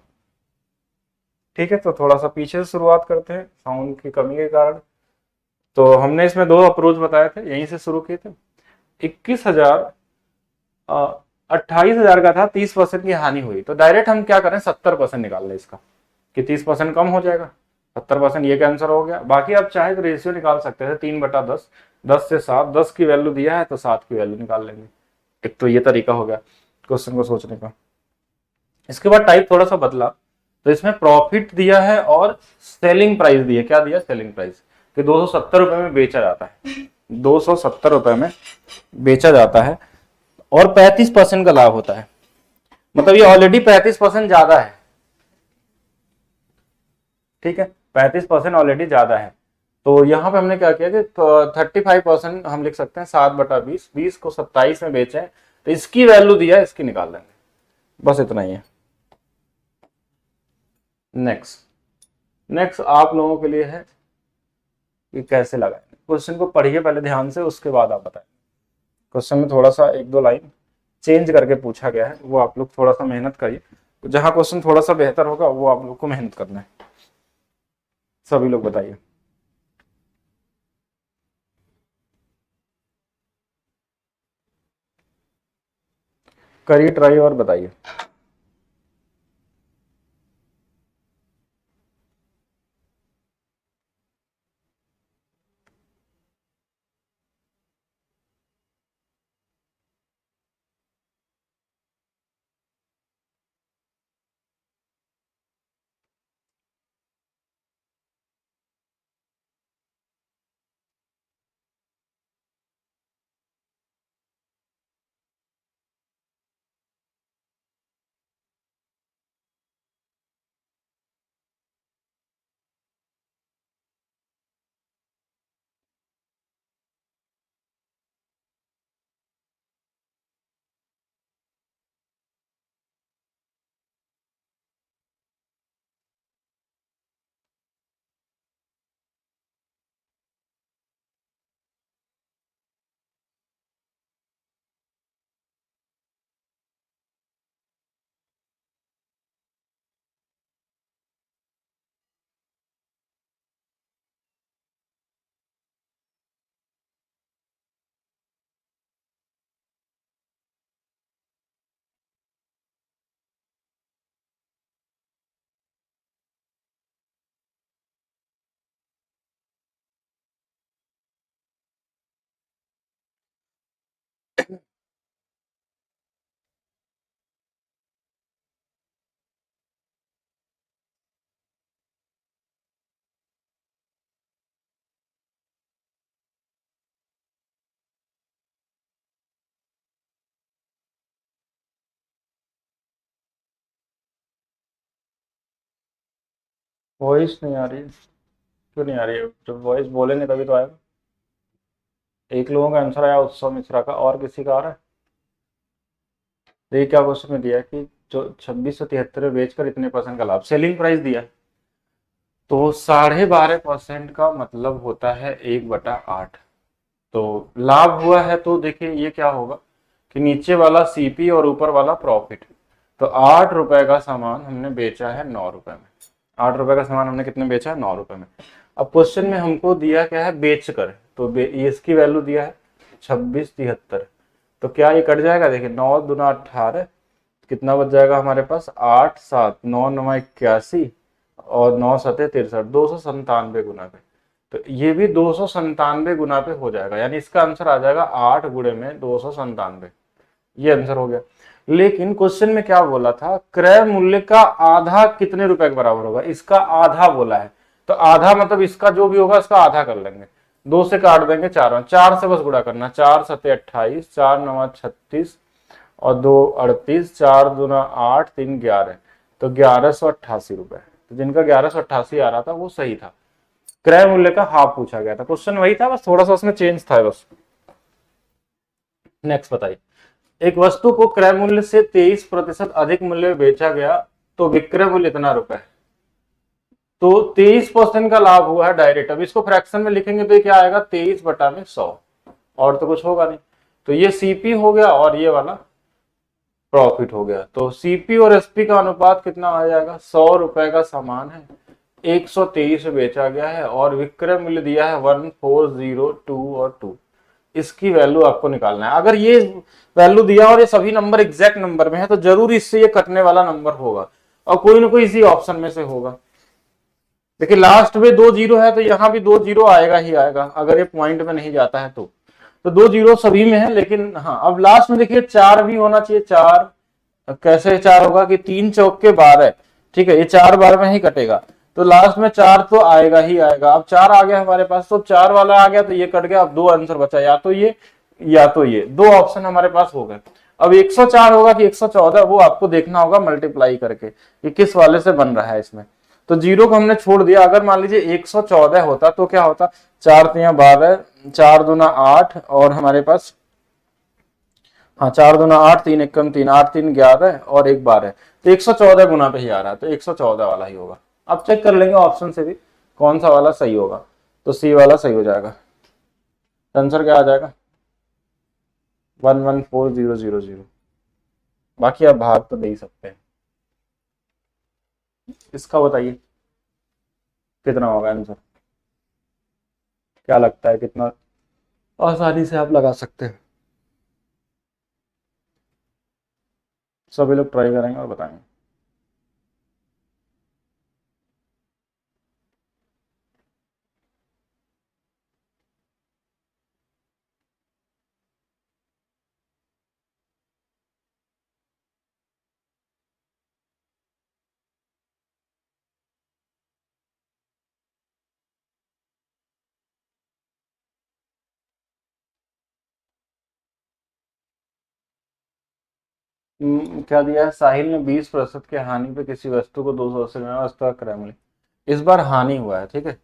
ठीक है, तो थोड़ा सा पीछे से शुरुआत करते हैं साउंड की कमी के कारण। तो हमने इसमें दो अप्रोच बताए थे, यहीं से शुरू किए थे। 21,000, 28,000 का था, 30% की हानि हुई, तो डायरेक्ट हम क्या करें, 70% निकाल लें इसका, कि 30% कम हो जाएगा। 70% ये कैंसर हो गया। बाकी आप चाहे तो रेशियो निकाल सकते हैं, 3/10, 10 से 7, 10 की वैल्यू दिया है तो 7 की वैल्यू निकाल लेंगे। एक तो ये तरीका हो गया क्वेश्चन को सोचने का। इसके बाद टाइप थोड़ा सा बदला, तो इसमें प्रॉफिट दिया है और सेलिंग प्राइस दी है। क्या दिया, सेलिंग प्राइस, कि 270 रुपए में बेचा जाता है, 270 रुपए में बेचा जाता है, और 35% का लाभ होता है। मतलब ये ऑलरेडी 35% ज्यादा है। ठीक है, 35% ऑलरेडी ज्यादा है। तो यहां पे हमने क्या किया कि 35% हम लिख सकते हैं, 7/20, 20 को 27 में बेचे, तो इसकी वैल्यू दिया है, इसकी निकाल लेंगे। बस इतना ही है। नेक्स्ट, नेक्स्ट आप लोगों के लिए है कि कैसे लगाएं। क्वेश्चन को पढ़िए पहले ध्यान से, उसके बाद आप बताएं। क्वेश्चन में थोड़ा सा एक दो लाइन चेंज करके पूछा गया है, वो आप लोग थोड़ा सा मेहनत करिए। जहां क्वेश्चन थोड़ा सा बेहतर होगा वो आप लोग को मेहनत करना है। सभी लोग बताइए, करिए ट्राई और बताइए। वॉइस नहीं आ रही, क्यों नहीं आ रही है? जब वॉइस बोलेंगे तभी तो आएगा। एक लोगों का आंसर आया उत्सव मिश्रा का, और किसी का आ रहा है? देखिए क्या क्वेश्चन में दिया है कि जो 2673 में बेचकर इतने परसेंट का लाभ, सेलिंग प्राइस दिया है, तो 12.5% का मतलब होता है 1/8। तो लाभ हुआ है, तो देखिए ये क्या होगा कि नीचे वाला सीपी और ऊपर वाला प्रॉफिट। तो 8 रुपए का सामान हमने बेचा है 9 रुपए में। 8 रुपए का सामान हमने कितने बेचा है, 9 रुपए में। अब क्वेश्चन में हमको दिया क्या है, बेच कर, तो इसकी वैल्यू दिया है 2673। तो क्या ये कट जाएगा, देखिए 9 दूना 18, कितना बच जाएगा हमारे पास, 8 7 9 9 81, और 9 7 63, 297 गुना पे। तो ये भी 297 गुना पे हो जाएगा, यानी इसका आंसर आ जाएगा 8 गुणे में 297। ये आंसर हो गया। लेकिन क्वेश्चन में क्या बोला था, क्रय मूल्य का आधा कितने रुपए के बराबर होगा, इसका आधा बोला है। तो आधा मतलब इसका जो भी होगा इसका आधा कर लेंगे, 2 से काट देंगे, 4 4 से बस गुणा करना, 4 7 28, 4 9 36, और 2 38, 4 दूना 8, 3 11, तो 1188 रुपए। तो जिनका 1188 आ रहा था वो सही था। क्रय मूल्य का हाफ पूछा गया था, क्वेश्चन वही था, बस थोड़ा सा उसमें चेंज था बस। नेक्स्ट बताइए, एक वस्तु को क्रय मूल्य से 23% अधिक मूल्य में बेचा गया, तो विक्रय मूल्य इतना रुपए। तो 23% का लाभ हुआ है डायरेक्ट। अब इसको फ्रैक्शन में लिखेंगे तो ये क्या आएगा, 23/100, और तो कुछ होगा नहीं। तो ये सीपी हो गया और ये वाला प्रॉफिट हो गया। तो सीपी और एसपी का अनुपात कितना आ जाएगा, 100 रुपए का सामान है 123 में बेचा गया है और विक्रय मूल्य दिया है 1402 और 2। इसकी वैल्यू आपको निकालना है। अगर ये वैल्यू दिया और ये सभी नंबर एग्जैक्ट नंबर में है तो जरूर इससे ये कटने वाला नंबर होगा और कोई ना कोई इसी ऑप्शन में से होगा। देखिए लास्ट में 2 जीरो है तो यहाँ भी 2 जीरो आएगा ही आएगा, अगर ये पॉइंट में नहीं जाता है तो 2 जीरो सभी में है। लेकिन हाँ अब लास्ट में देखिए 4 भी होना चाहिए। 4 कैसे 4 होगा कि 3 चौक के 12, ठीक है, ये 4 बार में ही कटेगा तो लास्ट में 4 तो आएगा ही आएगा। अब 4 आ गया हमारे पास तो 4 वाला आ गया तो ये कट गया। अब 2 आंसर बचा, या तो ये या तो ये, 2 ऑप्शन हमारे पास हो गए। अब 104 होगा कि 114 वो आपको देखना होगा मल्टीप्लाई करके कि किस वाले से बन रहा है इसमें। तो जीरो को हमने छोड़ दिया। अगर मान लीजिए 114 होता तो क्या होता, 4 तिया 12, 4 दूना 8 और हमारे पास हाँ 4 दूना 8, 3 एकम 3, 8 3 11 और 1 12, तो 114 गुना पे ही आ रहा है तो 114 वाला ही होगा। अब चेक कर लेंगे ऑप्शन से भी कौन सा वाला सही होगा, तो सी वाला सही हो जाएगा। आंसर क्या आ जाएगा 114000। बाकी आप भाग तो दे ही सकते हैं। इसका बताइए कितना होगा आंसर, क्या लगता है कितना आसानी से आप लगा सकते हैं। सभी लोग ट्राई करेंगे और बताएंगे। क्या दिया है, साहिल ने 20% की हानि पे किसी वस्तु को 280 में वस्तु का क्रय मूल्य। इस बार हानि हुआ है, ठीक है,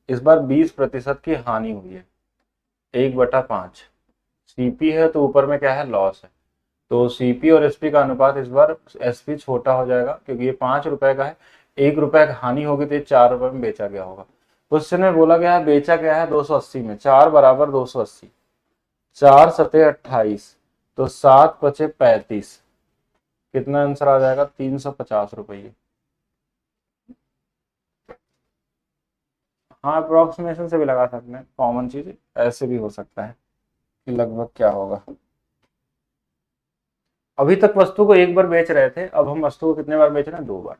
इस बार 20% की हानि हुई है, 1/5। सीपी है तो ऊपर में क्या है, लॉस है। तो सीपी और एसपी का अनुपात इस बार एसपी छोटा हो जाएगा क्योंकि ये 5 रुपए का है, 1 रुपए की हानि होगी तो ये 4 रुपए में बेचा गया होगा। क्वेश्चन में बोला गया है बेचा गया है 280 में, 4 बराबर 280, 4 सते 28 तो 7 पचे 35, कितना आंसर आ जाएगा 350 रुपये। हाँ अप्रोक्सीमेशन से भी लगा सकते हैं, कॉमन चीज ऐसे भी हो सकता है कि लगभग क्या होगा। अभी तक वस्तु को एक बार बेच रहे थे, अब हम वस्तु को कितने बार बेच रहे हैं, 2 बार।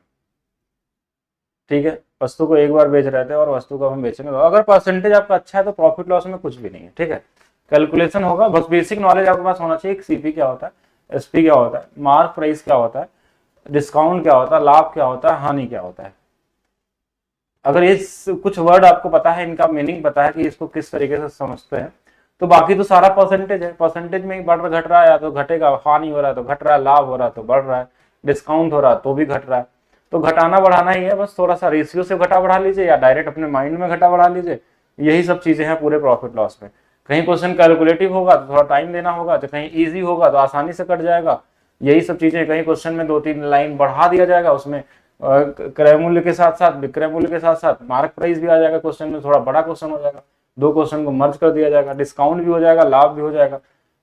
ठीक है, वस्तु को एक बार बेच रहे थे और वस्तु को हम बेचेंगे। अगर परसेंटेज आपका अच्छा है तो प्रॉफिट लॉस में कुछ भी नहीं है, ठीक है, कैलकुलेशन होगा। बस बेसिक नॉलेज आपके पास होना चाहिए, सीपी क्या होता है, एसपी क्या होता है, मार्क प्राइस क्या होता है, डिस्काउंट क्या होता है, लाभ क्या होता है, हानि क्या होता है। अगर ये कुछ वर्ड आपको पता है, इनका मीनिंग पता है कि इसको किस तरीके से समझते हैं, तो बाकी तो सारा परसेंटेज है। परसेंटेज में ही बढ़ घट रहा है या तो घटेगा, हानि हो रहा है तो घट रहा है, लाभ हो रहा है तो बढ़ रहा है, डिस्काउंट हो रहा है तो भी घट रहा है। तो घटाना बढ़ाना ही है, बस थोड़ा सा रेशियो से घटा बढ़ा लीजिए या डायरेक्ट अपने माइंड में घटा बढ़ा लीजिए, यही सब चीजें हैं पूरे प्रॉफिट लॉस में। कहीं क्वेश्चन कैलकुलेटिव होगा तो थोड़ा टाइम देना होगा, तो कहीं ईजी होगा तो आसानी से कट जाएगा, यही सब चीजें। कहीं क्वेश्चन में 2-3 लाइन बढ़ा दिया जाएगा, उसमें क्रय मूल्य के साथ साथ विक्रय मूल्य के साथ साथ मार्क प्राइस भी आ जाएगा क्वेश्चन में, थोड़ा बड़ा क्वेश्चन हो जाएगा, 2 क्वेश्चन को मर्ज कर दिया जाएगा, डिस्काउंट भी हो जाएगा, लाभ भी हो जाएगा।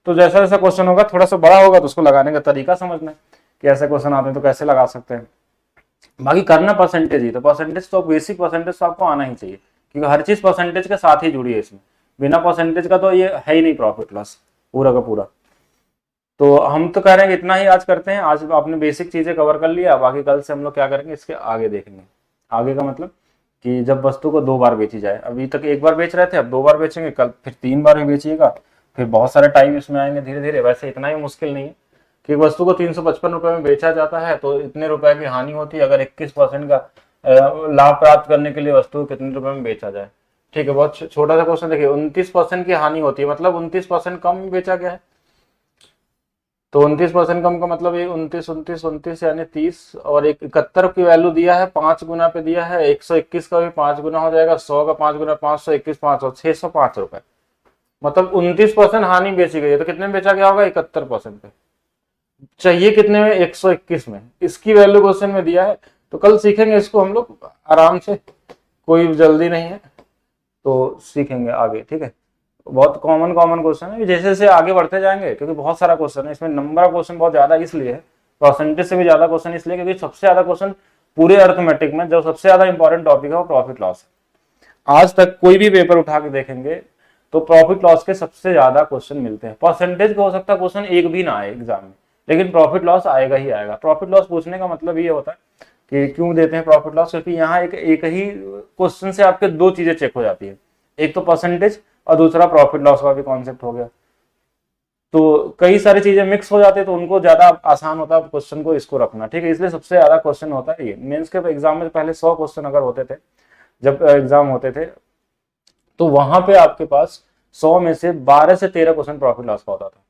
तो जैसा जैसा क्वेश्चन होगा थोड़ा सा बड़ा होगा तो उसको लगाने का तरीका समझना है कि ऐसे क्वेश्चन आते हैं तो कैसे लगा सकते हैं। बाकी करना परसेंटेज ही, तो परसेंटेज तो बेसिक परसेंटेज तो आपको आना ही चाहिए क्योंकि हर चीज परसेंटेज के साथ ही जुड़ी है इसमें, बिना परसेंटेज का तो ये है ही नहीं प्रॉफिट लॉस पूरा का पूरा। तो हम तो कह रहे हैं कि इतना ही आज करते हैं। आज आपने बेसिक चीजें कवर कर लिया, बाकी कल से हम लोग क्या करेंगे इसके आगे देखेंगे। आगे का मतलब कि जब वस्तु को 2 बार बेची जाए, अभी तक 1 बार बेच रहे थे, अब 2 बार बेचेंगे, कल फिर 3 बार भी बेचिएगा, फिर बहुत सारे टाइम इसमें आएंगे धीरे धीरे। वैसे इतना ही मुश्किल नहीं है कि वस्तु को 355 रुपए में बेचा जाता है तो इतने रुपए की हानि होती है। अगर 21% का लाभ प्राप्त करने के लिए वस्तु को कितने रुपए में बेचा जाए, ठीक है, बहुत छोटा सा क्वेश्चन देखिए, 29% की हानि होती है, मतलब 29% कम बेचा गया है। तो 29% कम का मतलब ये 29 यानी 30 और 71 की वैल्यू दिया है, 5 गुना पे दिया है, 121 का भी 5 गुना हो जाएगा, 100 का 5 गुना, 521, 500, 605 रुपए, मतलब 29% हानि बेची गई है। तो कितने में बेचा गया होगा, 71% पे। चाहिए कितने में, 121 में। इसकी वैल्यू क्वेश्चन में दिया है, तो कल सीखेंगे इसको हम लोग आराम से, कोई जल्दी नहीं है, तो सीखेंगे आगे, ठीक है। बहुत कॉमन क्वेश्चन है, जैसे जैसे आगे बढ़ते जाएंगे क्योंकि बहुत सारा क्वेश्चन है इसमें, नंबर ऑफ क्वेश्चन बहुत ज्यादा इसलिए है परसेंटेज से भी ज्यादा क्वेश्चन इसलिए क्योंकि सबसे ज्यादा क्वेश्चन पूरे अर्थमेटिक में जो सबसे ज्यादा इंपॉर्टेंट टॉपिक है वो प्रॉफिट लॉस है। आज तक कोई भी पेपर उठा के देखेंगे तो प्रॉफिट लॉस के सबसे ज्यादा क्वेश्चन मिलते हैं। परसेंटेज का हो सकता है क्वेश्चन एक भी ना आए एग्जाम में, लेकिन प्रॉफिट लॉस आएगा ही आएगा। प्रॉफिट लॉस पूछने का मतलब ये होता है कि क्यों देते हैं प्रॉफिट लॉस, क्योंकि यहाँ एक ही क्वेश्चन से आपके दो चीजें चेक हो जाती है, एक तो परसेंटेज और दूसरा प्रॉफिट लॉस का भी कॉन्सेप्ट हो गया। तो कई सारी चीजें मिक्स हो जाती है तो उनको ज्यादा आसान होता है क्वेश्चन को इसको रखना, ठीक है। इसलिए सबसे ज्यादा क्वेश्चन होता है ये। मेंस के एग्जाम में पहले 100 क्वेश्चन अगर होते थे, जब एग्जाम होते थे, तो वहां पे आपके पास 100 में से 12 से 13 क्वेश्चन प्रॉफिट लॉस का होता था,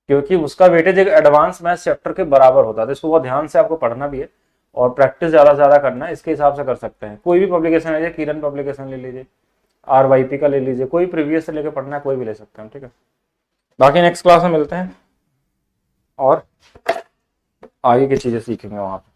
क्योंकि उसका वेटेज एक एडवांस मैथ चैप्टर के बराबर होता था। इसको बहुत ध्यान से आपको पढ़ना भी है और प्रैक्टिस ज्यादा से ज्यादा करना है, इसके हिसाब से कर सकते हैं। कोई भी पब्लिकेशन लीजिए, किरण पब्लिकेशन ले लीजिए, RYP का ले लीजिए, कोई प्रीवियस से लेकर पढ़ना है कोई भी ले सकते हैं, ठीक है। बाकी नेक्स्ट क्लास में मिलते हैं और आगे की चीजें सीखेंगे वहां पे।